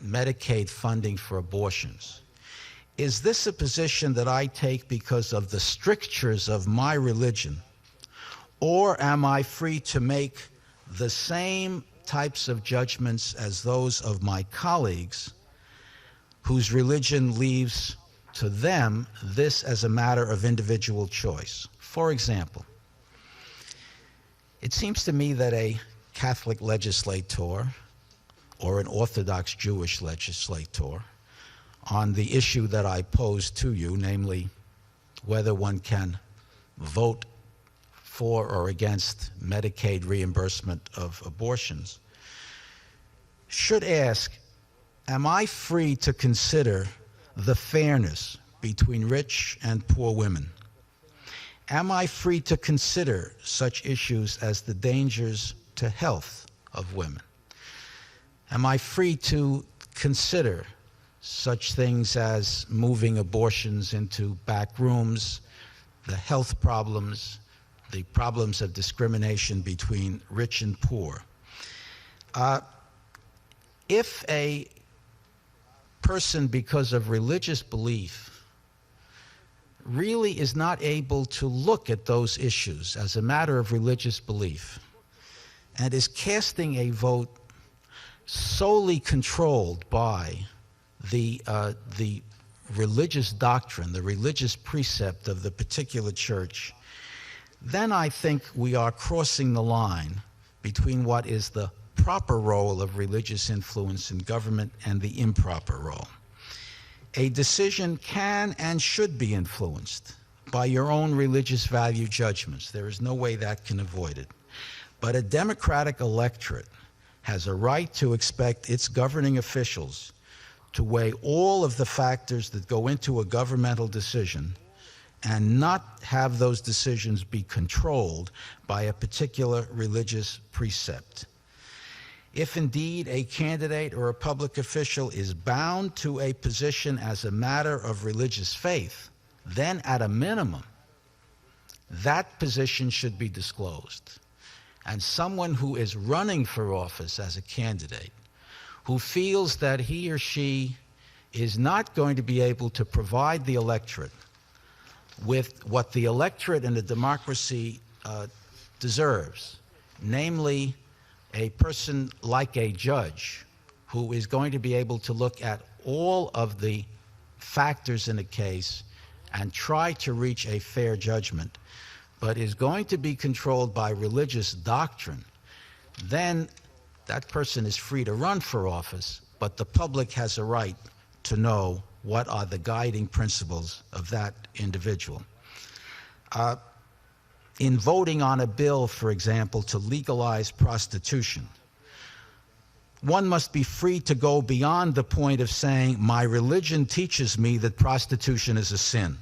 Medicaid funding for abortions, is this a position that I take because of the strictures of my religion, or am I free to make the same types of judgments as those of my colleagues whose religion leaves to them this as a matter of individual choice? For example, it seems to me that a Catholic legislator or an Orthodox Jewish legislator, on the issue that I posed to you, namely whether one can vote for or against Medicaid reimbursement of abortions, should ask, am I free to consider the fairness between rich and poor women? Am I free to consider such issues as the dangers to health of women? Am I free to consider such things as moving abortions into back rooms, the health problems, the problems of discrimination between rich and poor. If a person, because of religious belief, really is not able to look at those issues as a matter of religious belief and is casting a vote solely controlled by the religious doctrine, the religious precept of the particular church, then I think we are crossing the line between what is the proper role of religious influence in government and the improper role. A decision can and should be influenced by your own religious value judgments. There is no way that can avoid it. But a democratic electorate has a right to expect its governing officials to weigh all of the factors that go into a governmental decision and not have those decisions be controlled by a particular religious precept. If indeed a candidate or a public official is bound to a position as a matter of religious faith, then at a minimum, that position should be disclosed. And someone who is running for office as a candidate, who feels that he or she is not going to be able to provide the electorate with what the electorate in a democracy deserves, namely a person like a judge who is going to be able to look at all of the factors in a case and try to reach a fair judgment, but is going to be controlled by religious doctrine, then that person is free to run for office, but the public has a right to know what are the guiding principles of that individual. In voting on a bill, for example, to legalize prostitution, one must be free to go beyond the point of saying, my religion teaches me that prostitution is a sin.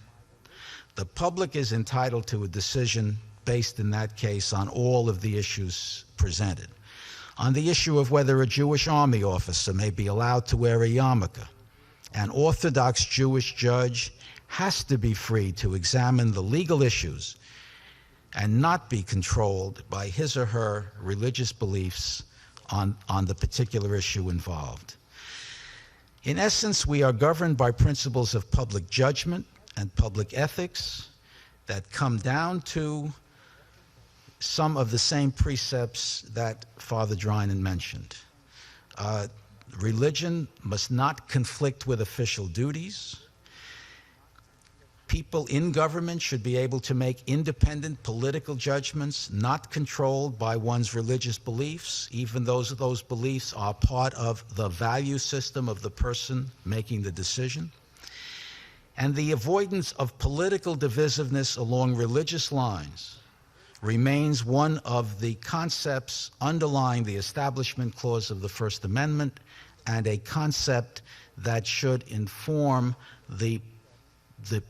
The public is entitled to a decision based in that case on all of the issues presented. On the issue of whether a Jewish army officer may be allowed to wear a yarmulke, an Orthodox Jewish judge has to be free to examine the legal issues and not be controlled by his or her religious beliefs on the particular issue involved. In essence, we are governed by principles of public judgment and public ethics that come down to some of the same precepts that Father Drinan mentioned. Religion must not conflict with official duties. People in government should be able to make independent political judgments, not controlled by one's religious beliefs, even though those beliefs are part of the value system of the person making the decision. And the avoidance of political divisiveness along religious lines remains one of the concepts underlying the Establishment Clause of the First Amendment, and a concept that should inform the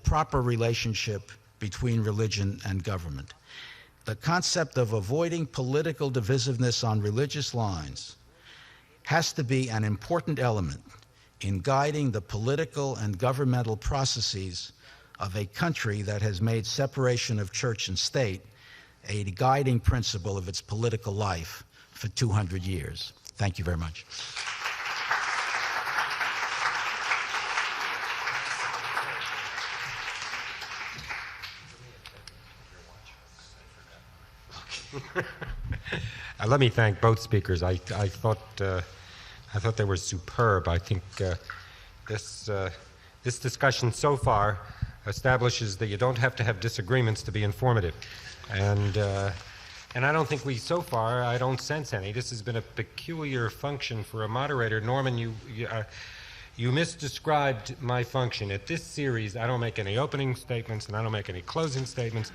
proper relationship between religion and government. The concept of avoiding political divisiveness on religious lines has to be an important element in guiding the political and governmental processes of a country that has made separation of church and state a guiding principle of its political life for 200 years. Thank you very much. Let me thank both speakers. I thought they were superb. I think this discussion so far establishes that you don't have to have disagreements to be informative, and I don't think I don't sense any. This has been a peculiar function for a moderator. Norman, you misdescribed my function. At this series, I don't make any opening statements and I don't make any closing statements.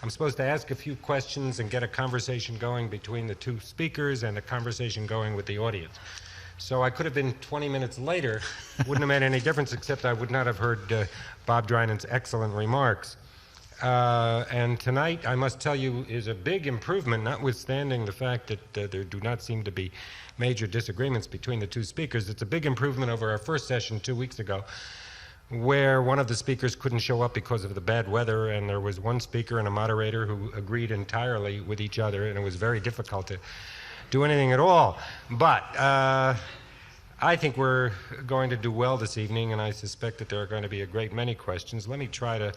I'm supposed to ask a few questions and get a conversation going between the two speakers and a conversation going with the audience. So I could have been 20 minutes later. Wouldn't have made any difference, except I would not have heard Bob Drinan's excellent remarks. And tonight, I must tell you, is a big improvement, notwithstanding the fact that there do not seem to be major disagreements between the two speakers. It's a big improvement over our first session 2 weeks ago, where one of the speakers couldn't show up because of the bad weather, and there was one speaker and a moderator who agreed entirely with each other, and it was very difficult to do anything at all. But I think we're going to do well this evening, and I suspect that there are going to be a great many questions. Let me try to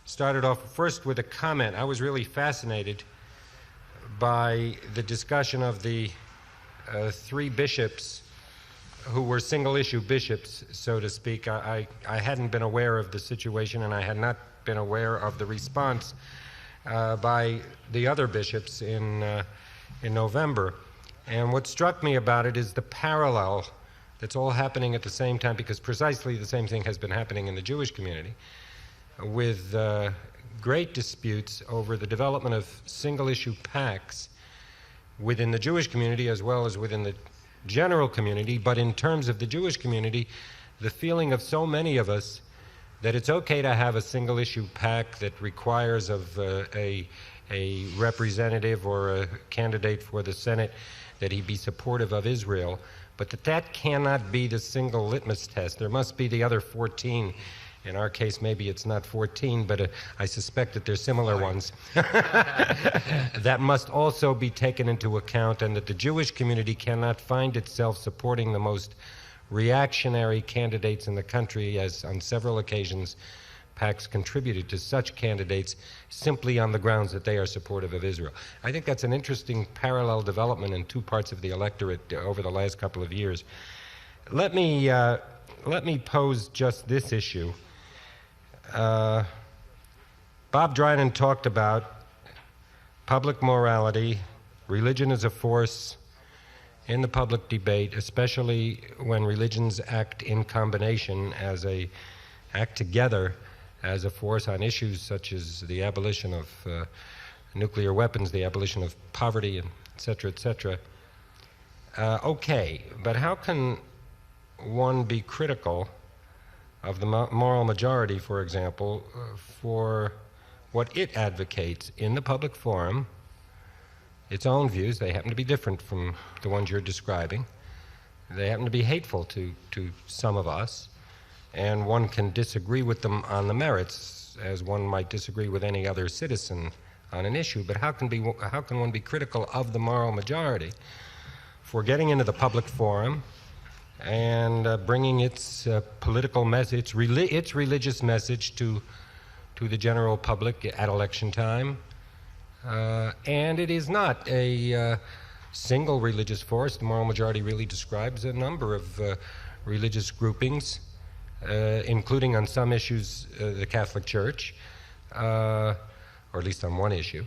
start it off first with a comment. I was really fascinated by the discussion of the three bishops who were single-issue bishops, so to speak. I hadn't been aware of the situation, and I had not been aware of the response by the other bishops in November. And what struck me about it is the parallel that's all happening at the same time, because precisely the same thing has been happening in the Jewish community, with great disputes over the development of single-issue pacts within the Jewish community as well as within the general community. But in terms of the Jewish community, the feeling of so many of us that it's okay to have a single-issue pact that requires of a representative or a candidate for the Senate that he be supportive of Israel, but that cannot be the single litmus test. There must be the other 14. In our case, maybe it's not 14, but I suspect that there's similar ones. That must also be taken into account, and that the Jewish community cannot find itself supporting the most reactionary candidates in the country, as on several occasions PACs contributed to such candidates simply on the grounds that they are supportive of Israel. I think that's an interesting parallel development in two parts of the electorate over the last couple of years. Let me pose just this issue. Bob Drinan talked about public morality, religion as a force in the public debate, especially when religions act in combination, act together as a force on issues such as the abolition of nuclear weapons, the abolition of poverty, and et cetera, et cetera. Okay, but how can one be critical of the moral majority, for example, for what it advocates in the public forum, its own views? They happen to be different from the ones you're describing. They happen to be hateful to some of us, and one can disagree with them on the merits, as one might disagree with any other citizen on an issue. But how can one be critical of the moral majority for getting into the public forum and bringing its political message, its religious message to the general public at election time? And it is not a single religious force. The moral majority really describes a number of religious groupings, including on some issues the Catholic Church, or at least on one issue.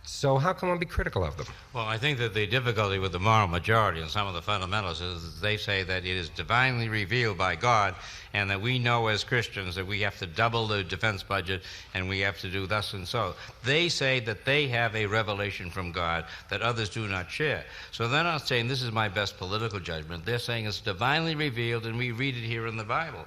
So how can one be critical of them? Well, I think that the difficulty with the moral majority and some of the fundamentalists is they say that it is divinely revealed by God, and that we know as Christians that we have to double the defense budget and we have to do thus and so. They say that they have a revelation from God that others do not share. So they're not saying this is my best political judgment. They're saying it's divinely revealed and we read it here in the Bible.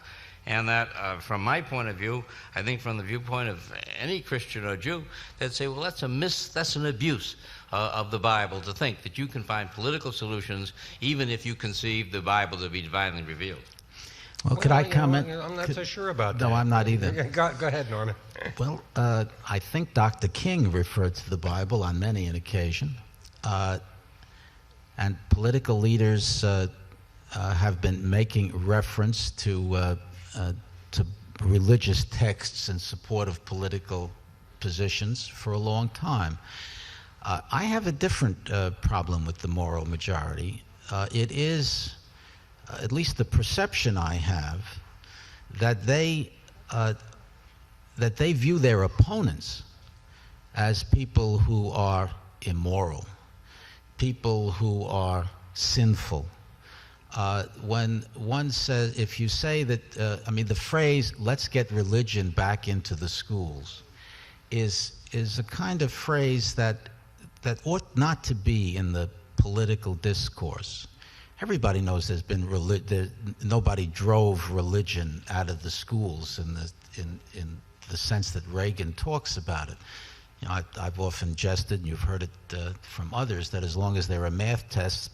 And that, from my point of view, I think from the viewpoint of any Christian or Jew, they'd say, well, that's an abuse of the Bible to think that you can find political solutions even if you conceive the Bible to be divinely revealed. Well, could I comment? I'm not so sure about that. No, I'm not either. Go ahead, Norman. Well, I think Dr. King referred to the Bible on many an occasion, and political leaders have been making reference to religious texts in support of political positions for a long time. I have a different problem with the moral majority. It is, at least the perception I have, that they view their opponents as people who are immoral, people who are sinful. When one says, if you say that, the phrase, let's get religion back into the schools, is a kind of phrase that ought not to be in the political discourse. Everybody knows there's been nobody drove religion out of the schools in the sense that Reagan talks about it. You know, I've often jested, and you've heard it from others, that as long as there are math tests,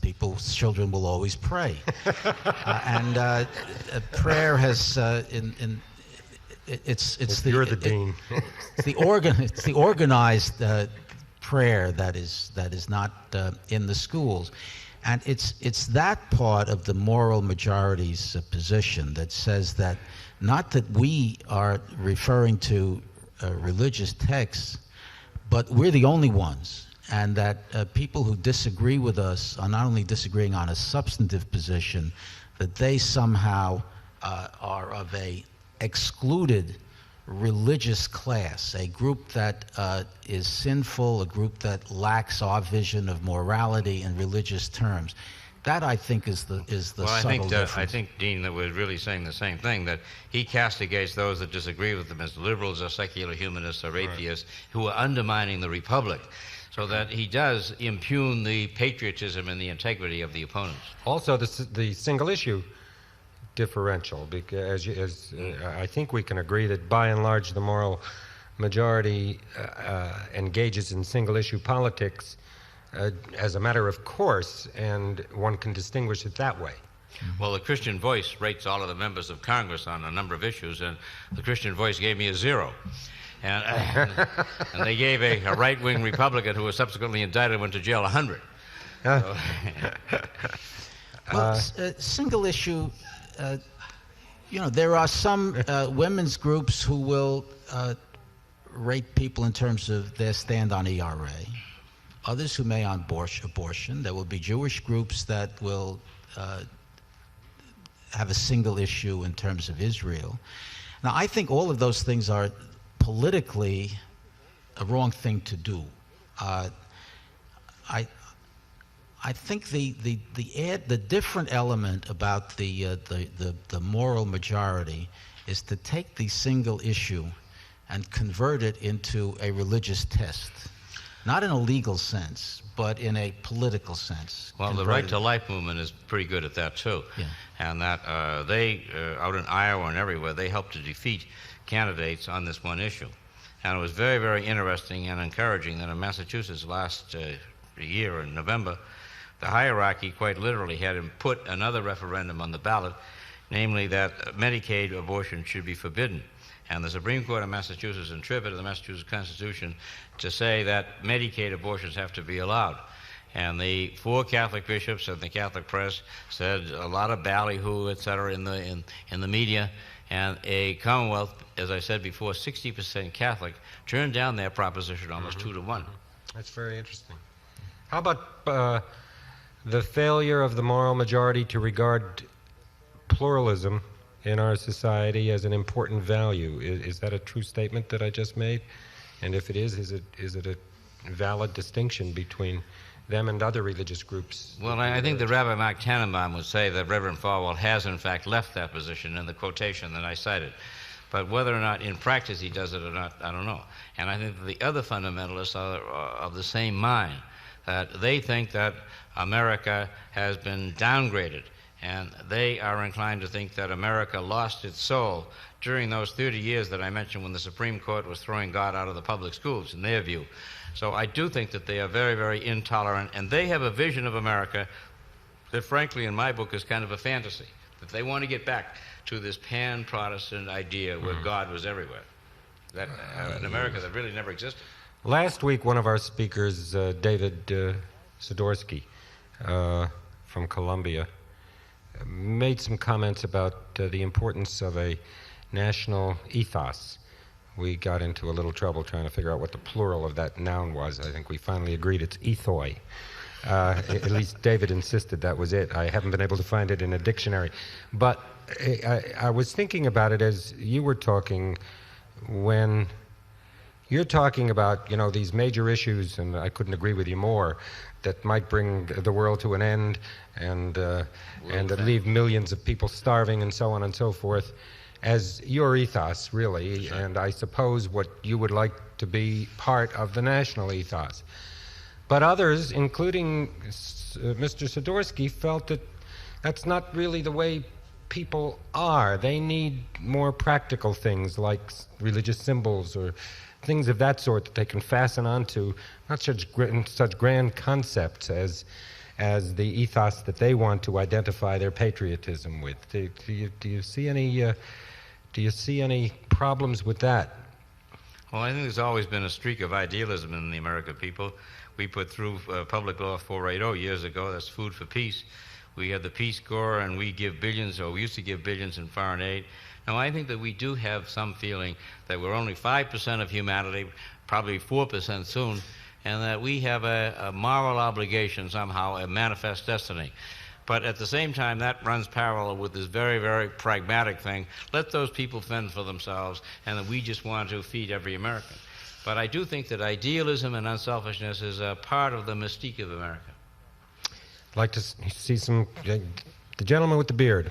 children will always pray. Prayer has You're the dean. It's the organized prayer that is not in the schools, and it's that part of the moral majority's position that says that not that we are referring to religious texts, but we're the only ones, and that people who disagree with us are not only disagreeing on a substantive position, that they somehow are of a excluded religious class, a group that is sinful, a group that lacks our vision of morality in religious terms. That, I think, is the subtle difference. I think, Dean, that we're really saying the same thing, that he castigates those that disagree with him as liberals or secular humanists or atheists who are undermining the republic, so that he does impugn the patriotism and the integrity of the opponents. Also, the single issue differential, because I think we can agree that by and large the moral majority engages in single issue politics as a matter of course, and one can distinguish it that way. Well, the Christian Voice rates all of the members of Congress on a number of issues, and the Christian Voice gave me a 0. And they gave a right-wing Republican who was subsequently indicted and went to jail 100. So. Well, single issue, there are some women's groups who will rate people in terms of their stand on ERA. Others who may on abortion. There will be Jewish groups that will have a single issue in terms of Israel. Now, I think all of those things are politically a wrong thing to do. I think the different element about the moral majority is to take the single issue and convert it into a religious test. Not in a legal sense, but in a political sense. Well, the Right to Life movement is pretty good at that, too. Yeah. And that they, out in Iowa and everywhere, they helped to defeat candidates on this one issue. And it was very, very interesting and encouraging that in Massachusetts last year in November, the hierarchy quite literally had him put another referendum on the ballot, namely that Medicaid abortion should be forbidden. And the Supreme Court of Massachusetts interpreted the Massachusetts Constitution to say that Medicaid abortions have to be allowed. And the 4 Catholic bishops and the Catholic press said a lot of ballyhoo, et cetera, in the media. And a Commonwealth, as I said before, 60% Catholic, turned down their proposition almost 2 to 1. That's very interesting. How about the failure of the moral majority to regard pluralism in our society as an important value? Is that a true statement that I just made? And if it is it a valid distinction between them and other religious groups? Well, I think that Rabbi Mark Tannenbaum would say that Reverend Falwell has in fact left that position in the quotation that I cited. But whether or not in practice he does it or not, I don't know. And I think that the other fundamentalists are of the same mind, that they think that America has been downgraded, and they are inclined to think that America lost its soul during those 30 years that I mentioned when the Supreme Court was throwing God out of the public schools, in their view. So I do think that they are very, very intolerant, and they have a vision of America that, frankly, in my book, is kind of a fantasy, that they want to get back to this pan-Protestant idea where God was everywhere, that an America that really never existed. Last week, one of our speakers, David Sidorsky from Columbia, made some comments about the importance of a national ethos. We got into a little trouble trying to figure out what the plural of that noun was. I think we finally agreed it's ethoi. At least David insisted that was it. I haven't been able to find it in a dictionary. But I was thinking about it as you were talking, when you're talking about, these major issues, and I couldn't agree with you more, that might bring the world to an end and that leave millions of people starving and so on and so forth, as your ethos, really, sure. And I suppose what you would like to be part of the national ethos. But others, including Mr. Sidorsky, felt that that's not really the way people are. They need more practical things like religious symbols or things of that sort that they can fasten onto not such grand concepts as the ethos that they want to identify their patriotism with. Do you see any problems with that? Well, I think there's always been a streak of idealism in the American people. We put through Public Law 480 years ago. That's Food for Peace. We had the Peace Corps, and we give billions, or we used to give billions in foreign aid. Now, I think that we do have some feeling that we're only 5% of humanity, probably 4% soon, and that we have a moral obligation somehow, a manifest destiny. But at the same time, that runs parallel with this very, very pragmatic thing. Let those people fend for themselves, and that we just want to feed every American. But I do think that idealism and unselfishness is a part of the mystique of America. I'd like to see the gentleman with the beard.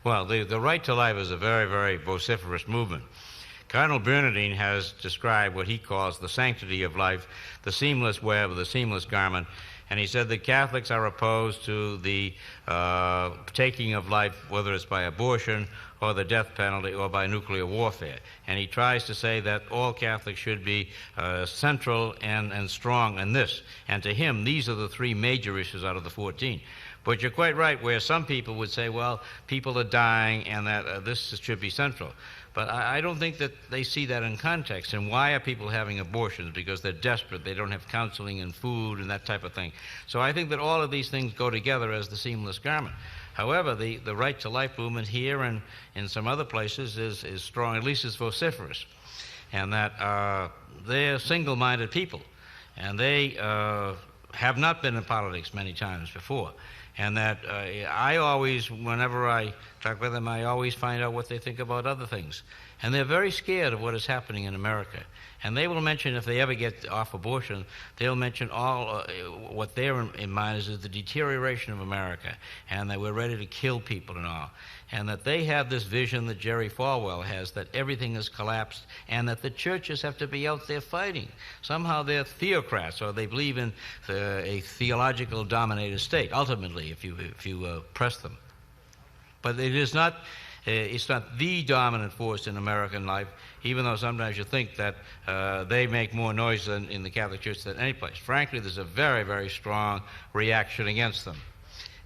Well, the right to life is a very, very vociferous movement. Cardinal Bernardine has described what he calls the sanctity of life, the seamless web, the seamless garment, and he said that Catholics are opposed to the taking of life, whether it's by abortion or the death penalty or by nuclear warfare. And he tries to say that all Catholics should be central and strong in this. And to him, these are the three major issues out of the 14. But you're quite right, where some people would say, well, people are dying and that this should be central. But I don't think that they see that in context. And why are people having abortions? Because they're desperate. They don't have counseling and food and that type of thing. So I think that all of these things go together as the seamless garment. However, the right to life movement here and in some other places is strong, at least it's vociferous. And that they're single-minded people. And they have not been in politics many times before. And that I always, whenever I talk with them, I always find out what they think about other things. And they're very scared of what is happening in America. And they will mention, if they ever get off abortion, they'll mention all what they're in mind is the deterioration of America, and that we're ready to kill people and all. And that they have this vision that Jerry Falwell has, that everything has collapsed, and that the churches have to be out there fighting. Somehow they're theocrats, or they believe in a theological dominated state, ultimately, if you press them. But it is not... it's not the dominant force in American life, even though sometimes you think that they make more noise in the Catholic Church than any place. Frankly, there's a very, very strong reaction against them.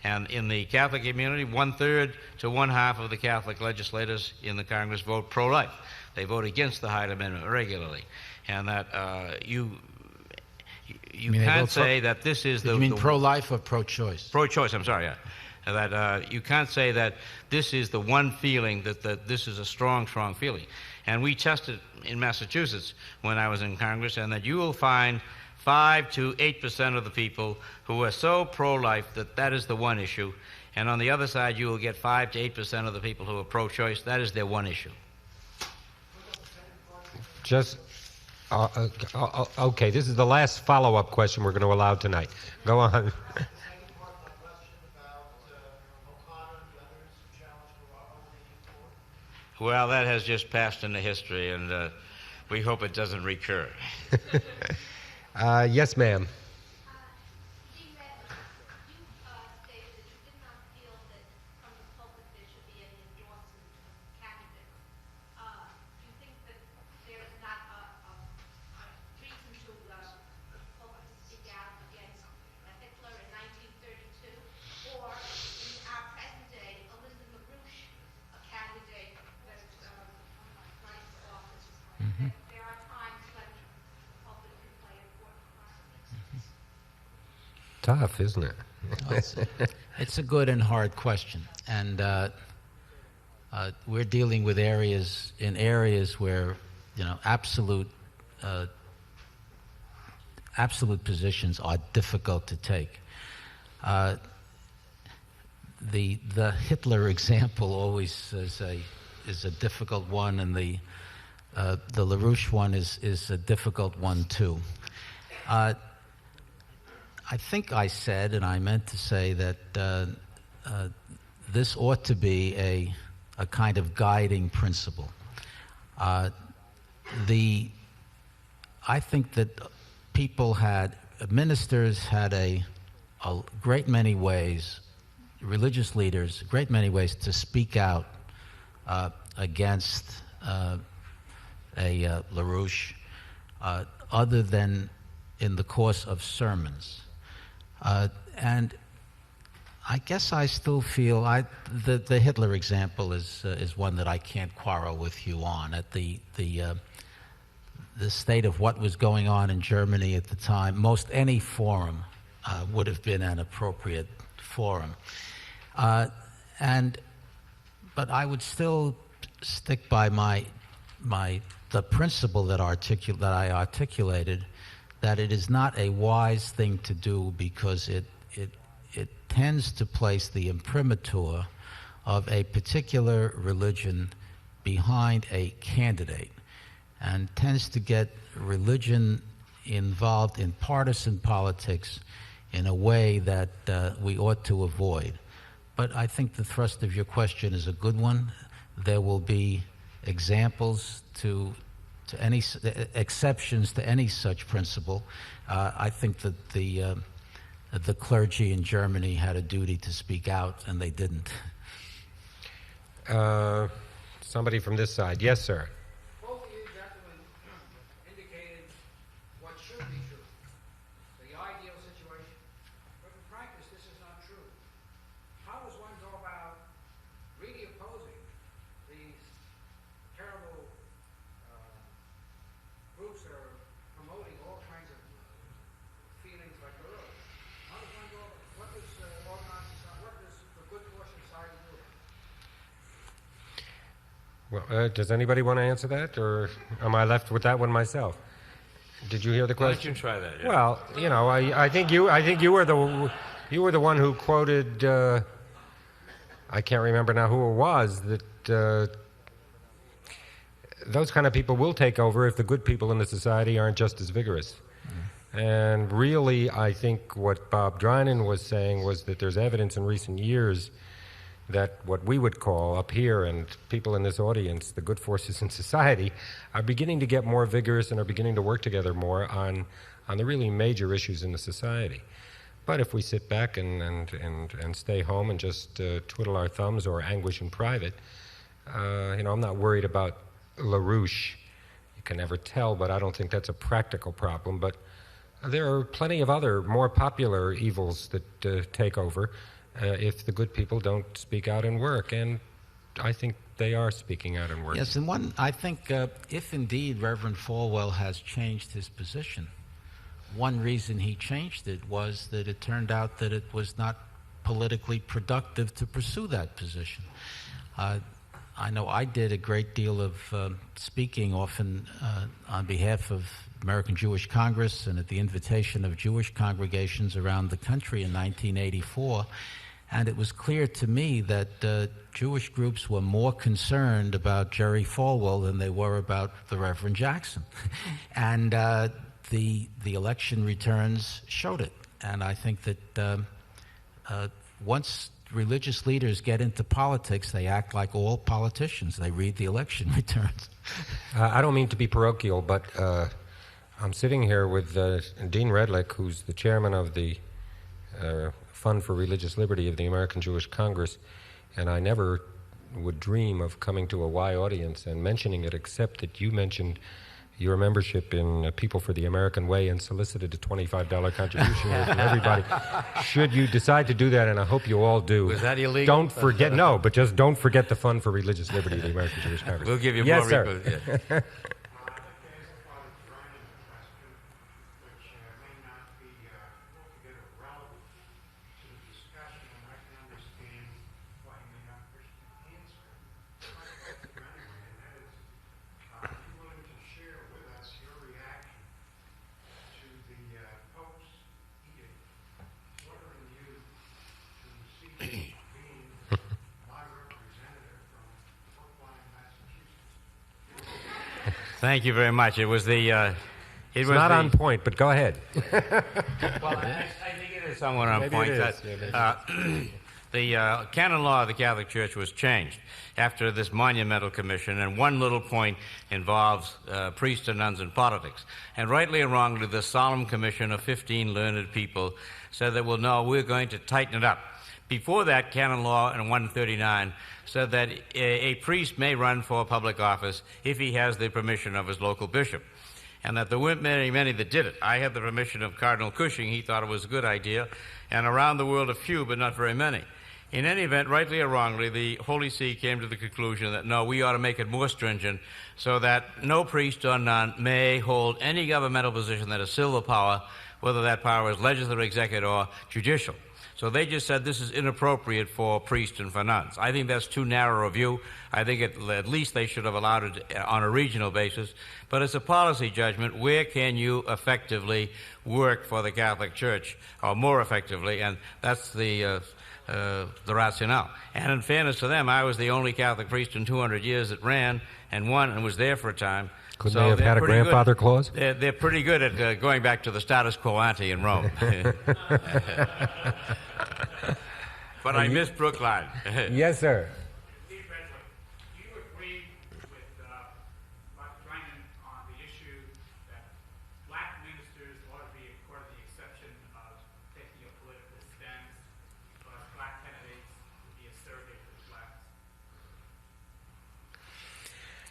And in the Catholic community, 1/3 to 1/2 of the Catholic legislators in the Congress vote pro-life. They vote against the Hyde Amendment regularly. And that you can't say that this is You mean pro-life or pro-choice? Pro-choice, I'm sorry, yeah. That you can't say that this is the one feeling, that this is a strong, strong feeling. And we tested in Massachusetts when I was in Congress, and that you will find 5 to 8% of the people who are so pro-life that that is the one issue. And on the other side, you will get 5 to 8% of the people who are pro-choice. That is their one issue. Just, okay, this is the last follow-up question we're going to allow tonight. Go on. Well, that has just passed into history, and we hope it doesn't recur. Yes, ma'am. Tough, isn't it? Well, it's a good and hard question, and we're dealing with areas where absolute positions are difficult to take. The Hitler example always is a difficult one, and the LaRouche one is a difficult one too. I think I said, and I meant to say, that this ought to be a kind of guiding principle. I think that ministers had a great many ways, religious leaders, a great many ways to speak out against LaRouche, other than in the course of sermons. And I guess I still feel the Hitler example is one that I can't quarrel with you on. At the state of what was going on in Germany at the time, most any forum would have been an appropriate forum. But I would still stick by the principle that I articulated, that it is not a wise thing to do, because it tends to place the imprimatur of a particular religion behind a candidate, and tends to get religion involved in partisan politics in a way that we ought to avoid. But I think the thrust of your question is a good one. There will be examples to any exceptions to any such principle. I think that the clergy in Germany had a duty to speak out, and they didn't. Somebody from this side. Yes, sir. Both of you gentlemen indicated what should be true, the ideal situation. But in practice, this is not true. How does one go about really opposing these terrible groups that are promoting all kinds of feelings like earlier? How does one go about it? What does organized society, what does the good portion of society do? Well, does anybody want to answer that, or am I left with that one myself? Did you hear the question? Why don't you try that? Yeah. Well, I think you were the one who quoted. I can't remember now who it was, that those kind of people will take over if the good people in the society aren't just as vigorous. And really, I think what Bob Drinan was saying was that there's evidence in recent years that what we would call up here, and people in this audience, the good forces in society, are beginning to get more vigorous and are beginning to work together more on the really major issues in the society. But if we sit back and stay home and just twiddle our thumbs or anguish in private, I'm not worried about LaRouche. You can never tell, but I don't think that's a practical problem. But there are plenty of other more popular evils that take over if the good people don't speak out and work. And I think they are speaking out and working. Yes, and I think if indeed Reverend Falwell has changed his position, one reason he changed it was that it turned out that it was not politically productive to pursue that position. I know I did a great deal of speaking, often on behalf of American Jewish Congress and at the invitation of Jewish congregations around the country in 1984, and it was clear to me that Jewish groups were more concerned about Jerry Falwell than they were about the Reverend Jackson. And the election returns showed it. And I think that once religious leaders get into politics, they act like all politicians. They read the election returns. I don't mean to be parochial, but I'm sitting here with Dean Redlich, who's the chairman of the Fund for Religious Liberty of the American Jewish Congress, and I never would dream of coming to a Y audience and mentioning it, except that you mentioned your membership in People for the American Way and solicited a $25 contribution from everybody. Should you decide to do that, and I hope you all do. Was that illegal? Don't forget, no, but just don't forget the Fund for Religious Liberty of the American Jewish Congress. We'll give you yes, more. Sir. Yeah. Thank you very much. It was the... It's not on point, but go ahead. Well, I think it is somewhat on Maybe point. it is. The canon law of the Catholic Church was changed after this monumental commission, and one little point involves priests and nuns in politics. And rightly or wrongly, the solemn commission of 15 learned people said that, well, no, we're going to tighten it up. Before that, canon law in 139 said that a priest may run for public office if he has the permission of his local bishop, and that there weren't many that did it. I had the permission of Cardinal Cushing. He thought it was a good idea, and around the world a few, but not very many. In any event, rightly or wrongly, the Holy See came to the conclusion that, no, we ought to make it more stringent so that no priest or nun may hold any governmental position that is civil power, whether that power is legislative, executive, or judicial. So they just said this is inappropriate for priests and for nuns. I think that's too narrow a view. I think at least they should have allowed it on a regional basis. But it's a policy judgment. Where can you effectively work for the Catholic Church, or more effectively? And that's the rationale. And in fairness to them, I was the only Catholic priest in 200 years that ran and won and was there for a time. Couldn't they have had a grandfather clause? They're pretty good at going back to the status quo ante in Rome. But I miss Brookline. Yes, sir. Steve Redlich, do you agree with Drinan on the issue that black ministers ought to be accorded the exception of taking a political stance, but black candidates would be a surrogate for blacks?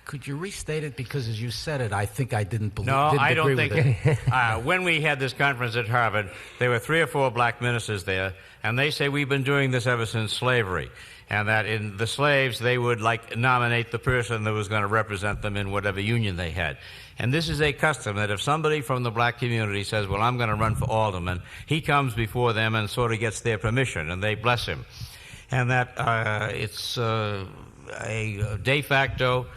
Could you restate it? Because as you said it, I think I didn't believe. No, I don't agree think with it. When we had this conference at Harvard, there were 3 or 4 black ministers there, and they say we've been doing this ever since slavery, and that in the slaves they would nominate the person that was going to represent them in whatever union they had. And this is a custom that if somebody from the black community says, well, I'm going to run for alderman, he comes before them and sort of gets their permission, and they bless him. And that it's a de facto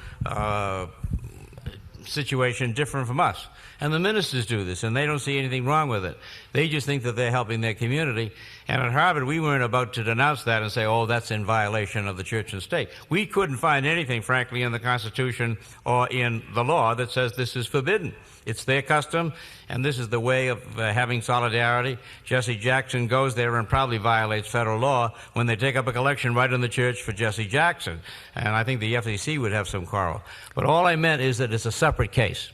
situation different from us. And the ministers do this, and they don't see anything wrong with it. They just think that they're helping their community. And at Harvard, we weren't about to denounce that and say, oh, that's in violation of the church and state. We couldn't find anything, frankly, in the Constitution or in the law that says this is forbidden. It's their custom, and this is the way of having solidarity. Jesse Jackson goes there and probably violates federal law when they take up a collection right in the church for Jesse Jackson. And I think the FCC would have some quarrel. But all I meant is that it's a separate case.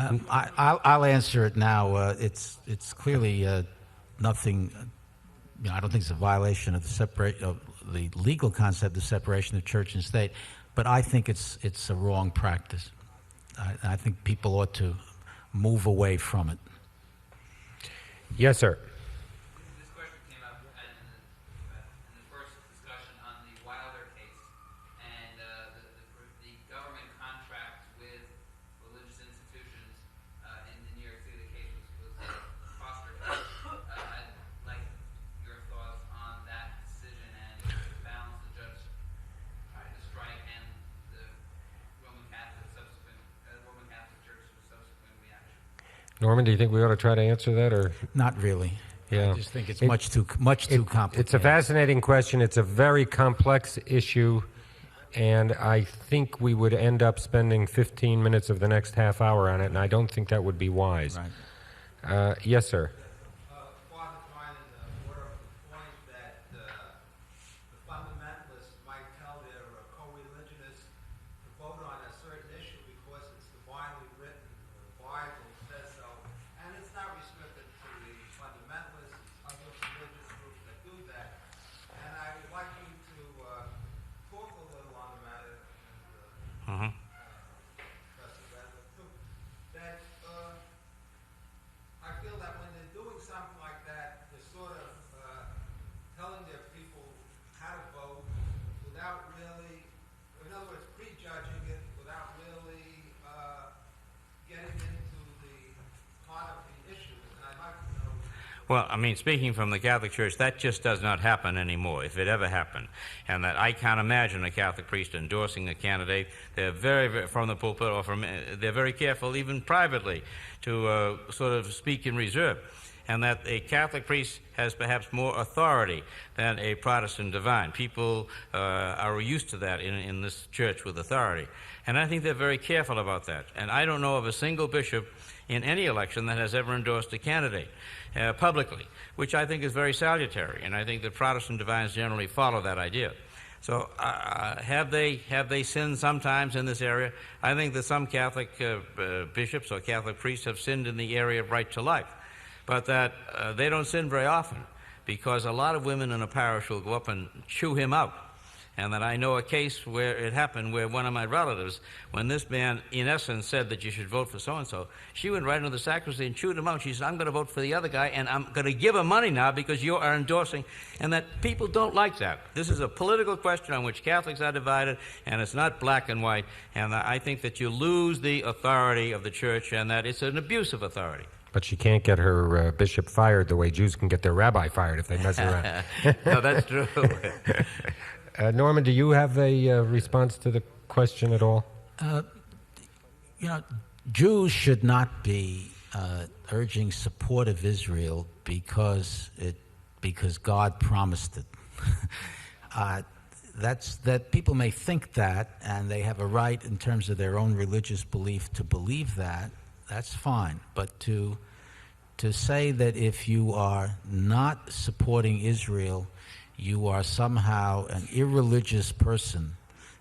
I'll answer it now. It's clearly nothing. I don't think it's a violation of the legal concept of separation of church and state, but I think it's a wrong practice. I think people ought to move away from it. Yes, sir. This question came up in the first discussion on the Wilder case, and the government contract with religious institutions in New York City. The case was a foster case. I'd like your thoughts on that decision and the balance the judge the strike and the Roman Catholic Church's subsequent reaction. Norman, do you think we ought to try to answer that, or Not really. Yeah. I just think it's much too complicated. It's a fascinating question. It's a very complex issue, and I think we would end up spending 15 minutes of the next half hour on it, and I don't think that would be wise. Right. Yes, sir. Father Drinan brought up the point that the fundamentalists might tell their co-religionists to vote on a certain issue because it's divinely written, or the Bible says so, and it's not restricted to the fundamentalists, it's other religious groups that do that. And I would like you to talk a little on the matter, Professor Redlich, too, that I feel that when they're doing something like that, they're sort of telling their people how to vote without really, in other words, prejudging it, without really getting into the heart of the issue. And I'd like to know. Well, I mean, speaking from the Catholic Church, that just does not happen anymore, if it ever happened. And that I can't imagine a Catholic priest endorsing a candidate. They're very from the pulpit, or they're very careful, even privately, to sort of speak in reserve. and that a Catholic priest has perhaps more authority than a Protestant divine. People are used to that in this church with authority. And I think they're very careful about that. And I don't know of a single bishop in any election that has ever endorsed a candidate publicly, which I think is very salutary. And I think the Protestant divines generally follow that idea. So have they sinned sometimes in this area? I think that some Catholic bishops or Catholic priests have sinned in the area of right to life, but that they don't sin very often, because a lot of women in a parish will go up and chew him out. And that I know a case where it happened where one of my relatives, when this man in essence said that you should vote for so-and-so, she went right into the sacristy and chewed him out. She said, I'm going to vote for the other guy, and I'm going to give him money now because you are endorsing. And that people don't like that. This is a political question on which Catholics are divided, and it's not black and white. And I think that you lose the authority of the church, and that it's an abuse of authority. But she can't get her bishop fired the way Jews can get their rabbi fired if they mess around. No, that's true. Norman, do you have a response to the question at all? Jews should not be urging support of Israel because God promised it. That people may think that, and they have a right in terms of their own religious belief to believe that. That's fine, but to say that if you are not supporting Israel, you are somehow an irreligious person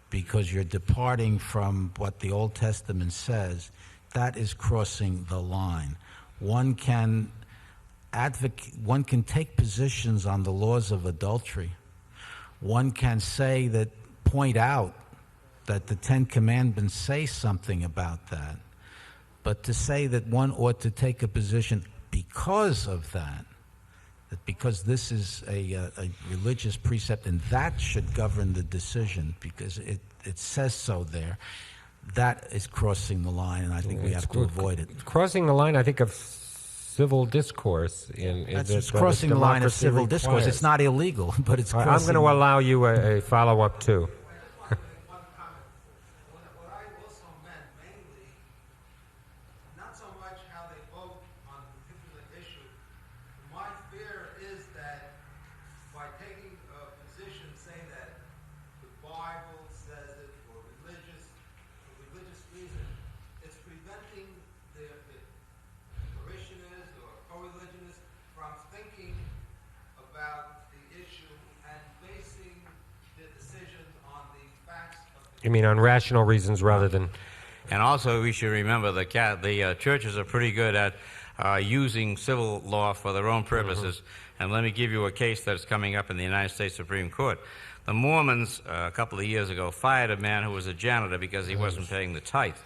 because you're departing from what the Old Testament says, that is crossing the line. One can take positions on the laws of adultery. One can point out that the Ten Commandments say something about that. But to say that one ought to take a position because of that because this is a religious precept and that should govern the decision because it says so there, that is crossing the line, and I think we have to avoid it. Crossing the line, I think, of civil discourse. That's crossing the line of civil discourse. It's not illegal, but it's crossing. I'm going to allow you a follow-up, too. You mean on rational reasons rather than... And also we should remember the churches are pretty good at using civil law for their own purposes. Mm-hmm. And let me give you a case that's coming up in the United States Supreme Court. The Mormons, a couple of years ago, fired a man who was a janitor because he wasn't paying the tithe.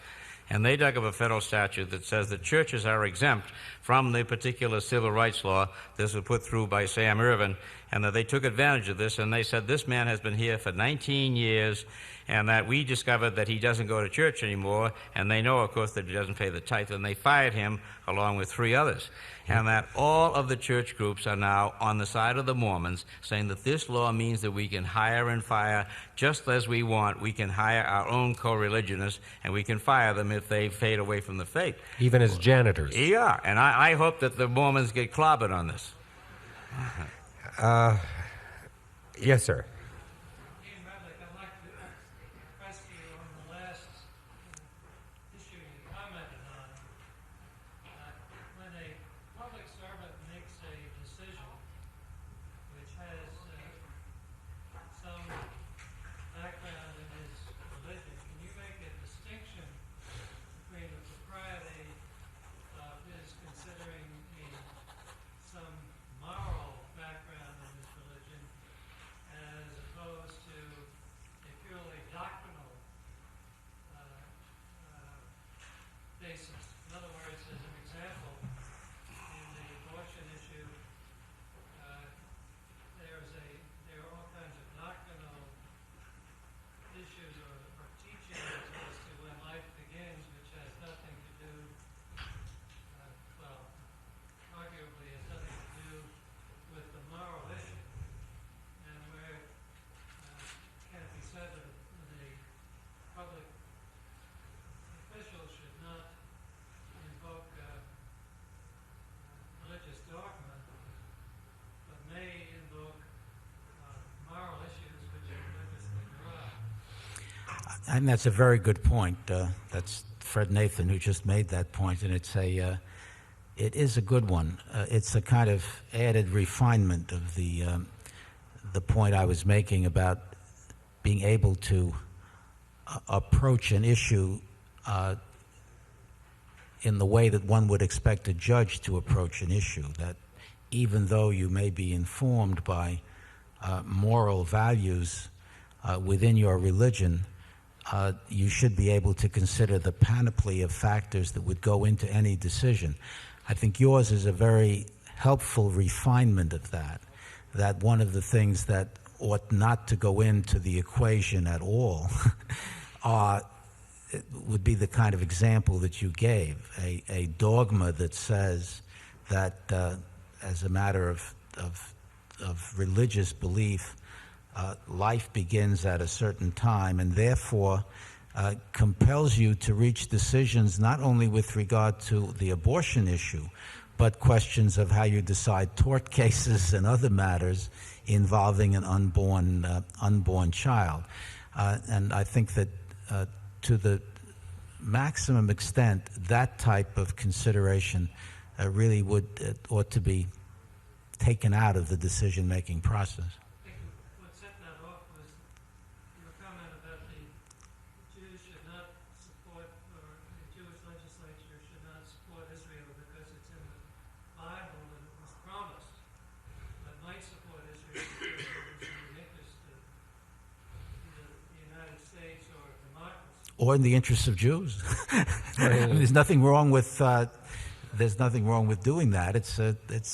And they dug up a federal statute that says that churches are exempt from the particular civil rights law. This was put through by Sam Ervin, and that they took advantage of this, and they said this man has been here for 19 years, and that we discovered that he doesn't go to church anymore, and they know, of course, that he doesn't pay the tithe, and they fired him along with 3 others. And that all of the church groups are now on the side of the Mormons, saying that this law means that we can hire and fire just as we want. We can hire our own co-religionists, and we can fire them if they fade away from the faith. Even as janitors. Yeah, and I hope that the Mormons get clobbered on this. Yes, sir. And that's a very good point. That's Fred Nathan who just made that point, and it is a good one. It's a kind of added refinement of the point I was making about being able to approach an issue in the way that one would expect a judge to approach an issue, that even though you may be informed by moral values within your religion, you should be able to consider the panoply of factors that would go into any decision. I think yours is a very helpful refinement of that one of the things that ought not to go into the equation at all it would be the kind of example that you gave, a dogma that says that as a matter of religious belief, life begins at a certain time and therefore compels you to reach decisions not only with regard to the abortion issue, but questions of how you decide tort cases and other matters involving an unborn child. And I think that to the maximum extent, that type of consideration really ought to be taken out of the decision-making process. What set that off was your comment about the Jews should not support, or the Jewish legislature should not support Israel because it's in the Bible and it was promised that might support Israel because it was in the interest of the United States or democracy. Or in the interests of Jews. I mean, there's nothing wrong with doing that. It's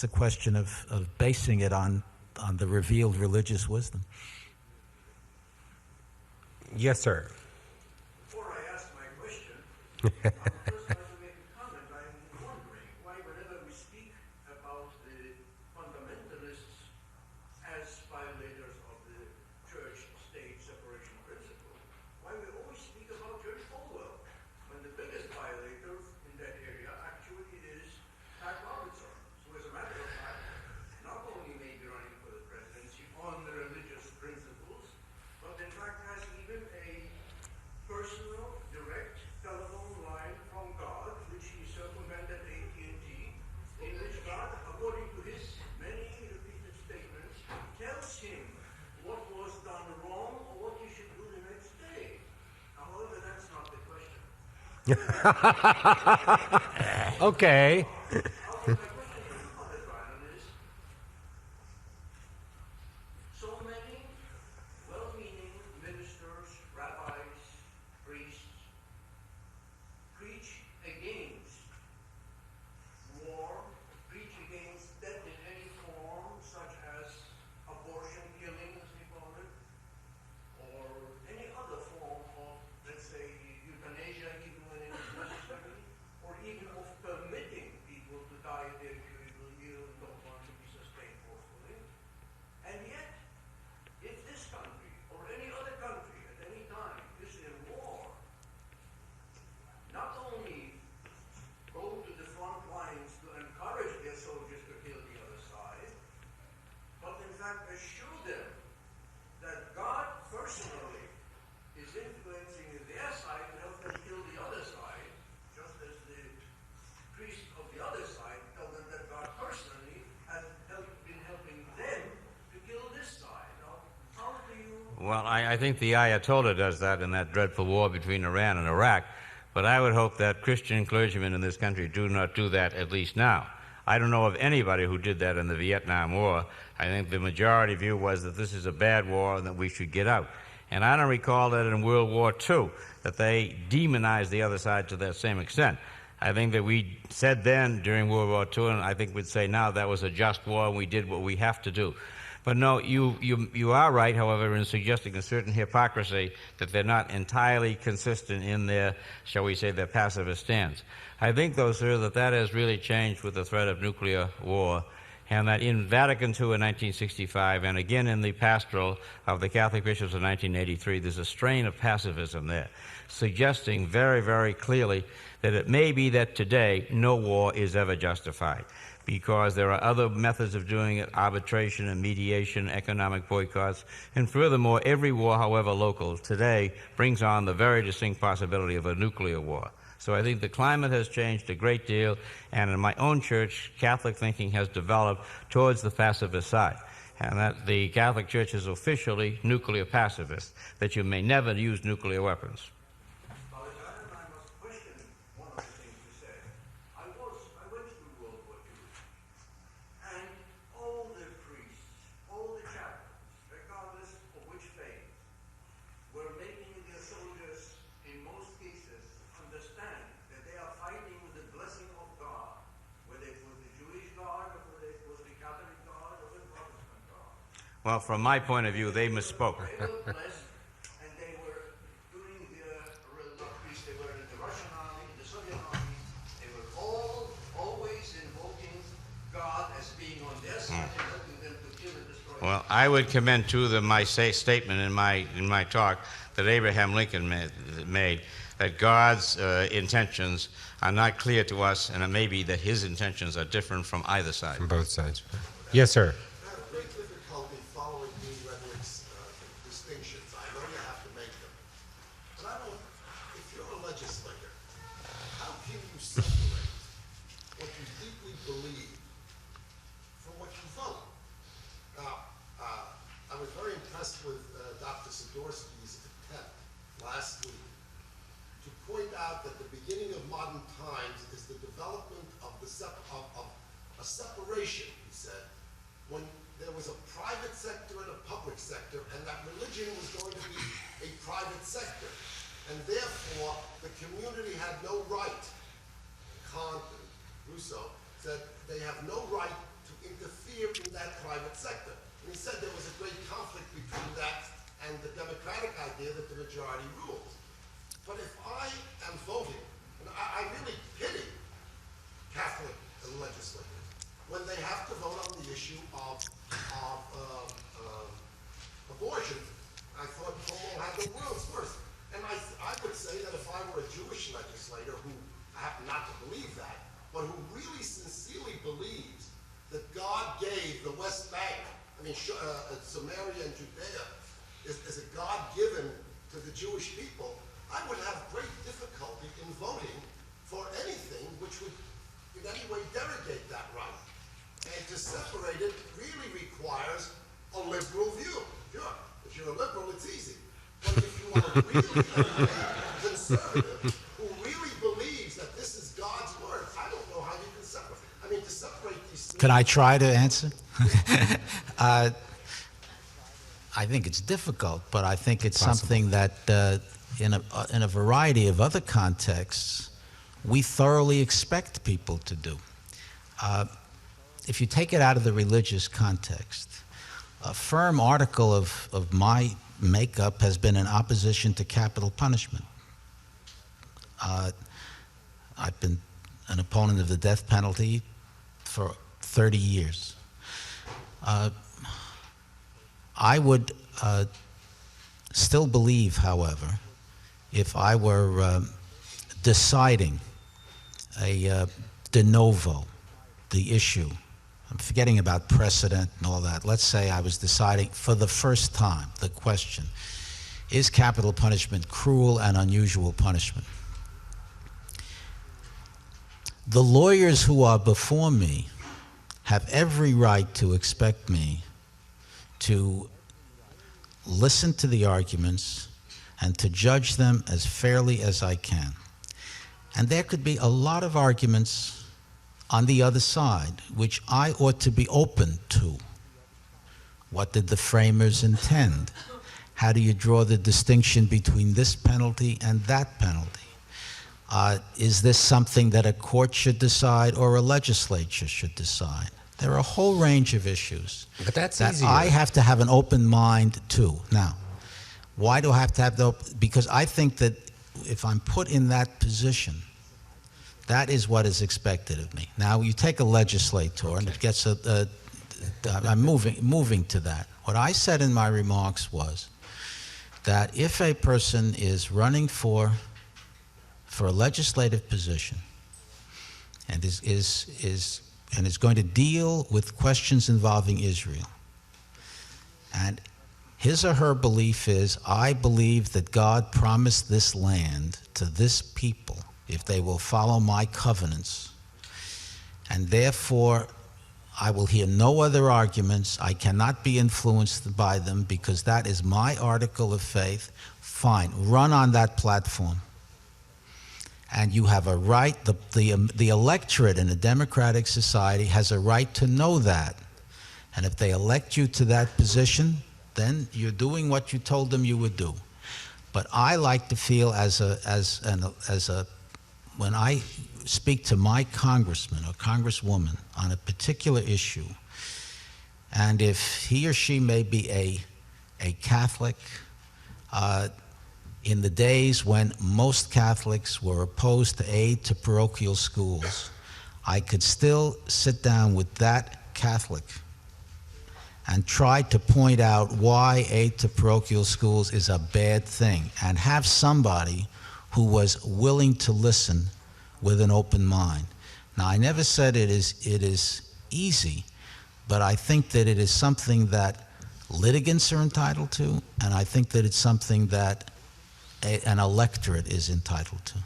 a question of basing it on the revealed religious wisdom. Yes, sir. Before I ask my question, first I'd like to make a comment. I'm wondering why whenever we speak about the fundamentalists as violators of the church-state separation principle, why we always speak about George Orwell, when the biggest violator in that area actually is Labovitz. So as a matter of fact, not only may be running for the presidency on the religious principles, but in fact has even a personal, direct telephone line from God, which he circumvented AT&T, in which God, according to his many repeated statements, tells him what was done wrong or what he should do the next day. However, that's not the question. Okay. My question to you, Father Drinan, is so many well-meaning ministers, rabbis, priests preach against war, preach against death in any form, such as abortion, killing, as they call it, or any other form of, let's say, euthanasia, even when it is necessary, or even of permitting people to die if they're curably ill and don't want to be sustained forcefully. And yet, if this country, or any other country at any time, is in war, not only go to the front lines to encourage their soldiers to kill the other side, but in fact assure them that God personally is influencing their side to help them kill the other side, just as the priests of the other side tell them that God personally has been helping them to kill this side. Now, how do you... Well, I think the Ayatollah does that in that dreadful war between Iran and Iraq, but I would hope that Christian clergymen in this country do not do that, at least now. I don't know of anybody who did that in the Vietnam War. I think the majority view was that this is a bad war and that we should get out. And I don't recall that in World War II that they demonized the other side to that same extent. I think that we said then during World War II, and I think we'd say now, that was a just war and we did what we have to do. But no, you are right, however, in suggesting a certain hypocrisy that they're not entirely consistent in their, shall we say, their pacifist stance. I think, though, sir, that has really changed with the threat of nuclear war, and that in Vatican II in 1965, and again in the pastoral of the Catholic bishops of 1983, there's a strain of pacifism there, suggesting very, very clearly that it may be that today no war is ever justified. because there are other methods of doing it, arbitration and mediation, economic boycotts, and furthermore, every war, however local, today brings on the very distinct possibility of a nuclear war. So I think the climate has changed a great deal, and in my own church, Catholic thinking has developed towards the pacifist side, and that the Catholic Church is officially nuclear pacifist, that you may never use nuclear weapons. Well, from my point of view, they misspoke. They were blessed, and they were doing not peace. They were in the Russian army, the Soviet army. They were all always invoking God as being on their side and helping them to kill and destroy. Well, I would commend to them my statement in my talk that Abraham Lincoln made, that God's intentions are not clear to us, and it may be that his intentions are different from either side. From both sides. Yes, sir. Separation, he said, when there was a private sector and a public sector, and that religion was going to be a private sector, and therefore the community had no right. Kant and Rousseau said they have no right to interfere in that private sector. And he said there was a great conflict between that and the democratic idea that the majority rules. But if I am voting, and I really pity Catholic legislators, when they have to vote on the issue of abortion, I thought Cuomo had the world's worst. And I would say that if I were a Jewish legislator who I happen not to believe that, but who really sincerely believes that God gave the West Bank, Samaria and Judea, is a God given to the Jewish people, I would have great difficulty in voting for anything which would in any way derogate that right. And to separate it really requires a liberal view. Sure, if you're a liberal, it's easy. But if you are really a conservative who really believes that this is God's word, I don't know how you can separate. I mean, to separate these things. Can I try to answer? I think it's difficult, but I think it's something that in a variety of other contexts, we thoroughly expect people to do. If you take it out of the religious context, a firm article of my makeup has been in opposition to capital punishment. I've been an opponent of the death penalty for 30 years. I would still believe, however, if I were deciding a de novo, the issue, I'm forgetting about precedent and all that. Let's say I was deciding for the first time the question, is capital punishment cruel and unusual punishment? The lawyers who are before me have every right to expect me to listen to the arguments and to judge them as fairly as I can. And there could be a lot of arguments on the other side, which I ought to be open to. What did the framers intend? How do you draw the distinction between this penalty and that penalty? Is this something that a court should decide or a legislature should decide? There are a whole range of issues but that's that easier. I have to have an open mind to. Now, why do I have to have the open? Because I think that if I'm put in that position, that is what is expected of me. Now, you take a legislator, and it gets I'm moving to that. What I said in my remarks was that if a person is running for a legislative position and is and it's going to deal with questions involving Israel. And his or her belief is, I believe that God promised this land to this people if they will follow my covenants, and therefore I will hear no other arguments. I cannot be influenced by them because that is my article of faith. Fine, run on that platform. And you have a right, the electorate in a democratic society has a right to know that. And if they elect you to that position, then you're doing what you told them you would do. But I like to feel when I speak to my congressman or congresswoman on a particular issue, and if he or she may be a Catholic, in the days when most Catholics were opposed to aid to parochial schools, I could still sit down with that Catholic and try to point out why aid to parochial schools is a bad thing, and have somebody who was willing to listen with an open mind. Now, I never said it is easy, but I think that it is something that litigants are entitled to, and I think that it's something that an electorate is entitled to.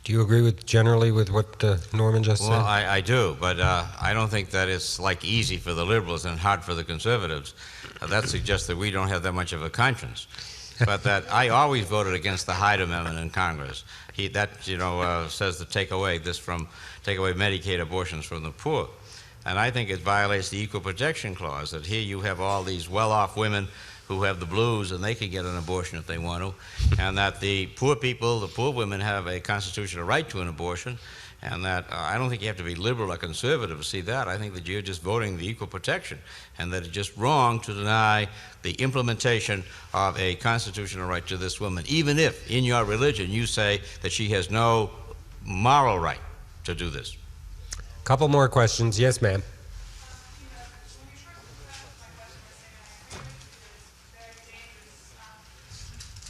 Do you agree generally with what Norman just said? Well, I do, but I don't think that it's like easy for the liberals and hard for the conservatives. That suggests that we don't have that much of a conscience. But that I always voted against the Hyde Amendment in Congress. Says to take away Medicaid abortions from the poor. And I think it violates the Equal Protection Clause, that here you have all these well-off women who have the blues and they can get an abortion if they want to, and that the poor people, the poor women, have a constitutional right to an abortion, and that I don't think you have to be liberal or conservative to see that. I think that you're just voting the equal protection, and that it's just wrong to deny the implementation of a constitutional right to this woman, even if in your religion you say that she has no moral right to do this. Couple more questions. Yes, ma'am.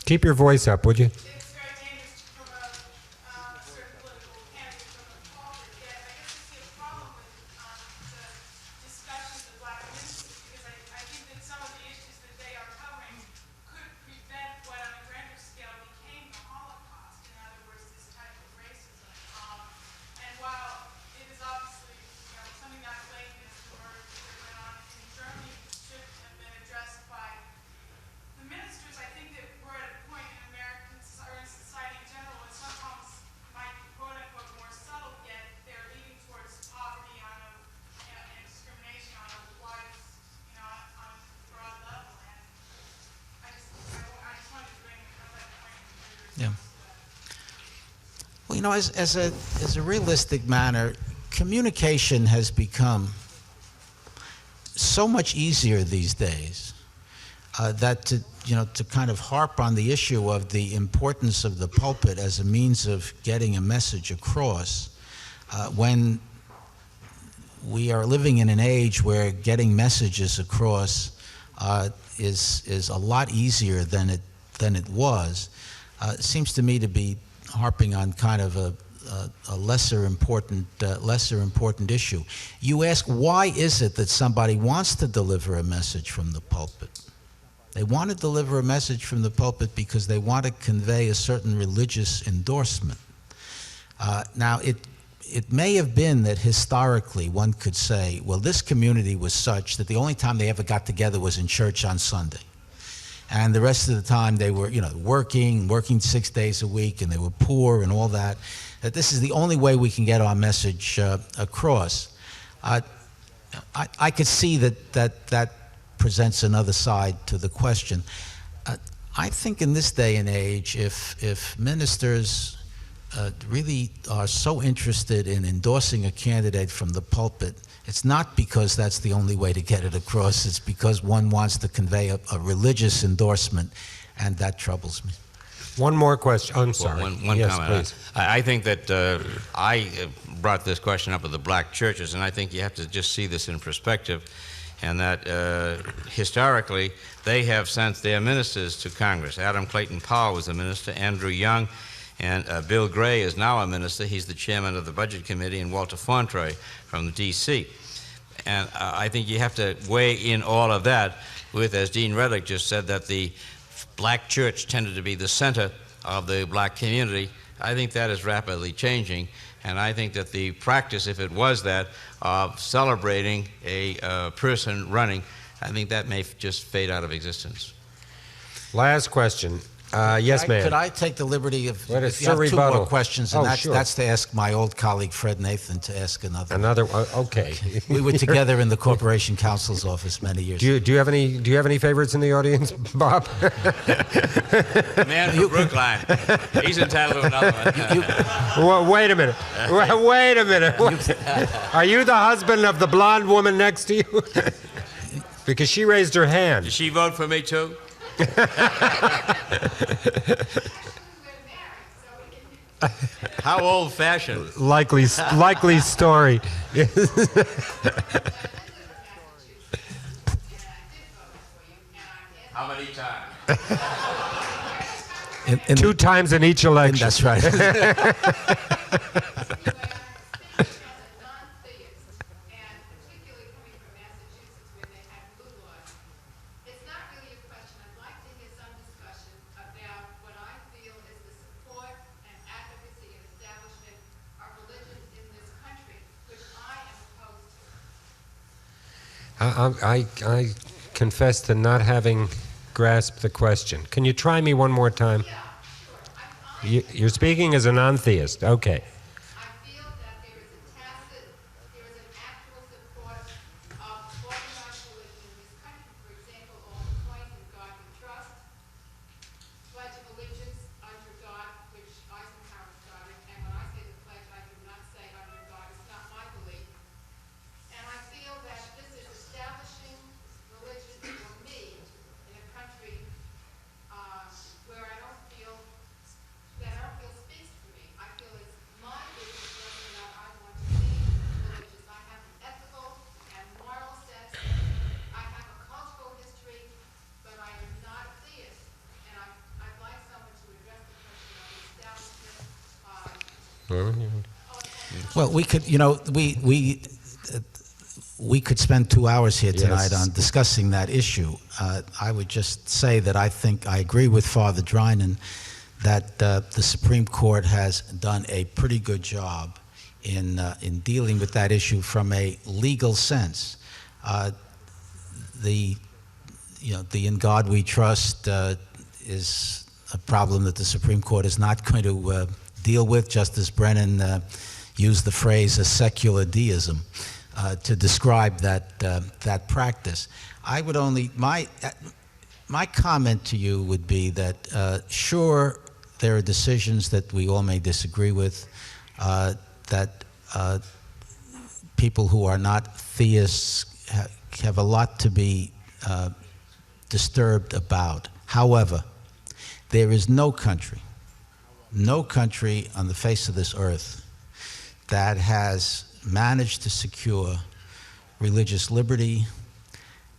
Keep your voice up, would you? It's very dangerous to promote certain political candidates from the pulpit. Yet I guess I see a problem with the discussions of black ministers, because I think that some of the issues that they are covering could prevent what on a grander scale became the Holocaust. In other words, this type of racism. And while it is obviously something not blatant as the murder that went on in Germany should have been addressed by the ministers, I think that we're at a point in Americans or in society in general when some problems might be quote unquote more subtle, yet they're leading towards poverty and discrimination on a wide, on a broad level. And I just wanted to bring up that point. Yeah. Well, as a realistic matter, communication has become so much easier these days that to kind of harp on the issue of the importance of the pulpit as a means of getting a message across, when we are living in an age where getting messages across is a lot easier than it was, it seems to me to be harping on kind of a lesser important issue. You ask, why is it that somebody wants to deliver a message from the pulpit? They want to deliver a message from the pulpit because they want to convey a certain religious endorsement. Now, it may have been that historically one could say, well, this community was such that the only time they ever got together was in church on Sunday. And the rest of the time they were, working 6 days a week, and they were poor and all that. That this is the only way we can get our message across. I could see that presents another side to the question. I think in this day and age, if ministers really are so interested in endorsing a candidate from the pulpit, it's not because that's the only way to get it across. It's because one wants to convey a religious endorsement, and that troubles me. One more question. I'm sorry. One yes, comment. Please. I think that I brought this question up with the black churches, and I think you have to just see this in perspective, and that historically they have sent their ministers to Congress. Adam Clayton Powell was the minister, Andrew Young, And Bill Gray is now a minister. He's the chairman of the Budget Committee, and Walter Fontroy from the D.C. And I think you have to weigh in all of that with, as Dean Redlich just said, that the black church tended to be the center of the black community. I think that is rapidly changing, and I think that the practice, if it was that, of celebrating a person running, I think that may just fade out of existence. Last question. Yes, ma'am. Could I take the liberty of, It's if you have two rebuttal. more questions, and Sure. that's to ask my old colleague Fred Nathan to ask another. Another one? Okay. We were together in the Corporation Counsel's office many years Do you have any favorites in the audience, Bob? The man from Brookline, he's entitled to another one. Well, wait a minute. Wait a minute. Are you the husband of the blonde woman next to you? Because she raised her hand. Did she vote for me too? How old-fashioned. Likely story. How many times? Two times in each election. That's right. I confess to not having grasped the question. Can you try me one more time? You're speaking as a non-theist. Okay. Well, we could, we could spend 2 hours here tonight Yes. on discussing that issue. I would just say that I think I agree with Father Drinan that the Supreme Court has done a pretty good job in dealing with that issue from a legal sense. The "In God We Trust" is a problem that the Supreme Court is not going to deal with. Justice Brennan used the phrase "a secular deism" to describe that practice. I would only my comment to you would be that sure, there are decisions that we all may disagree with, that people who are not theists have a lot to be disturbed about. However, there is no country on the face of this earth that has managed to secure religious liberty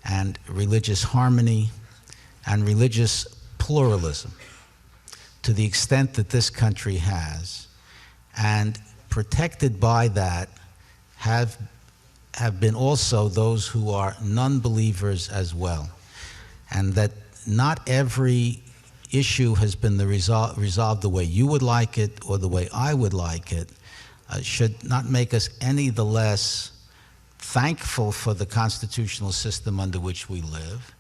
and religious harmony and religious pluralism to the extent that this country has, and protected by that have been also those who are non-believers as well, and that not every issue has been resolved the way you would like it or the way I would like it, should not make us any the less thankful for the constitutional system under which we live,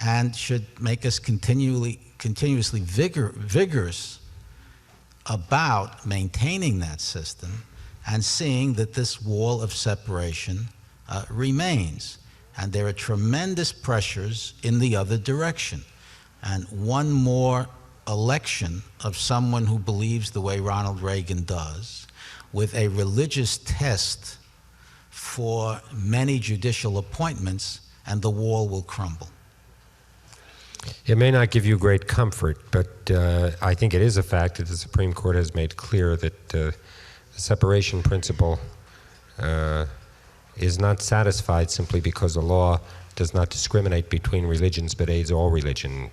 and should make us continuously vigorous about maintaining that system and seeing that this wall of separation remains. And there are tremendous pressures in the other direction. And one more election of someone who believes the way Ronald Reagan does, with a religious test for many judicial appointments, and the wall will crumble. It may not give you great comfort, but I think it is a fact that the Supreme Court has made clear that the separation principle is not satisfied simply because the law does not discriminate between religions but aids all religion.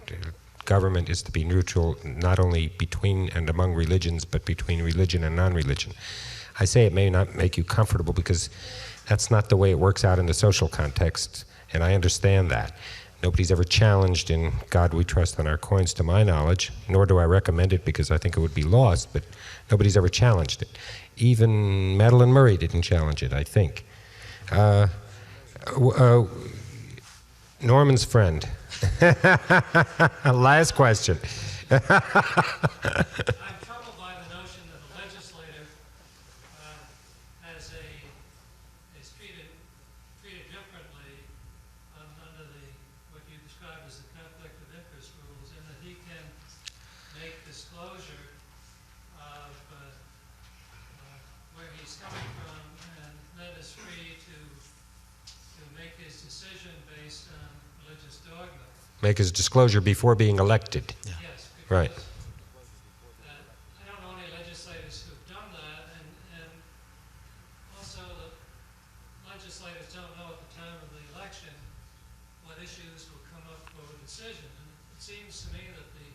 government is to be neutral, not only between and among religions, but between religion and non-religion. I say it may not make you comfortable because that's not the way it works out in the social context, and I understand that. Nobody's ever challenged in God We Trust on Our Coins, to my knowledge, nor do I recommend it because I think it would be lost, but nobody's ever challenged it. Even Madeline Murray didn't challenge it, I think. Norman's friend. Last question. I'm troubled by the notion that the legislator is treated differently under what you describe as the conflict of interest rules, and that he can make disclosure of where he's coming from, and then is free to make his decision based on religious dogma. Make his disclosure before being elected. Yeah. Yes. Right. I don't know any legislators who've done that, and also the legislators don't know at the time of the election what issues will come up for a decision. And it seems to me that the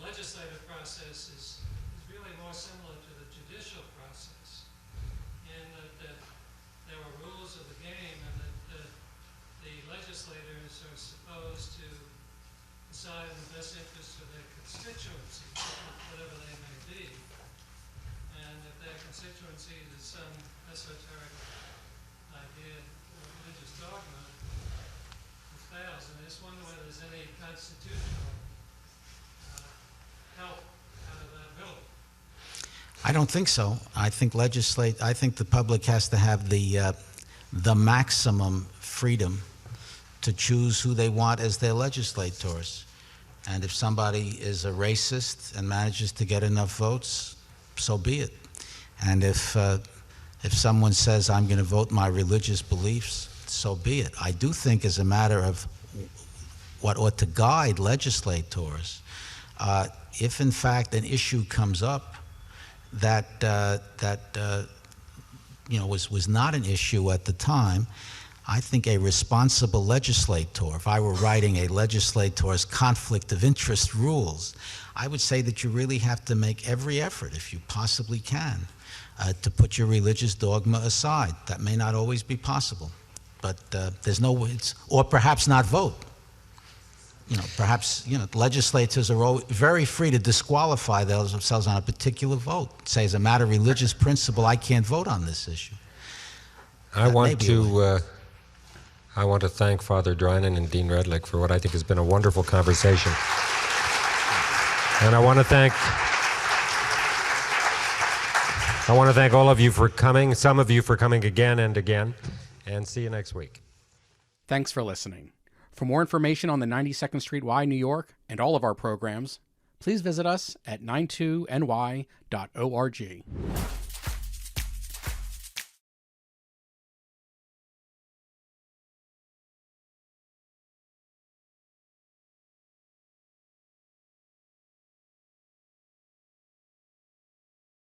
legislative process is really more similar to the judicial process, in that there are rules of the game, and that the legislators are supposed to decide in the best interest of their constituency, whatever they may be. And if their constituency is some esoteric idea of religious dogma, it fails. And I just wonder whether there's any constitutional help out of that bill. I don't think so. I think the public has to have the maximum freedom to choose who they want as their legislators. And if somebody is a racist and manages to get enough votes, so be it. And if someone says, I'm going to vote my religious beliefs, so be it. I do think, as a matter of what ought to guide legislators, if in fact an issue comes up that was not an issue at the time, I think a responsible legislator, if I were writing a legislator's conflict of interest rules, I would say that you really have to make every effort, if you possibly can, to put your religious dogma aside. That may not always be possible, but there's no way, or perhaps not vote. Perhaps legislators are very free to disqualify themselves on a particular vote. Say, as a matter of religious principle, I can't vote on this issue. I want to thank Father Drinan and Dean Redlich for what I think has been a wonderful conversation. And I want to thank all of you for coming, some of you for coming again and again, and see you next week. Thanks for listening. For more information on the 92nd Street Y, New York, and all of our programs, please visit us at 92ny.org.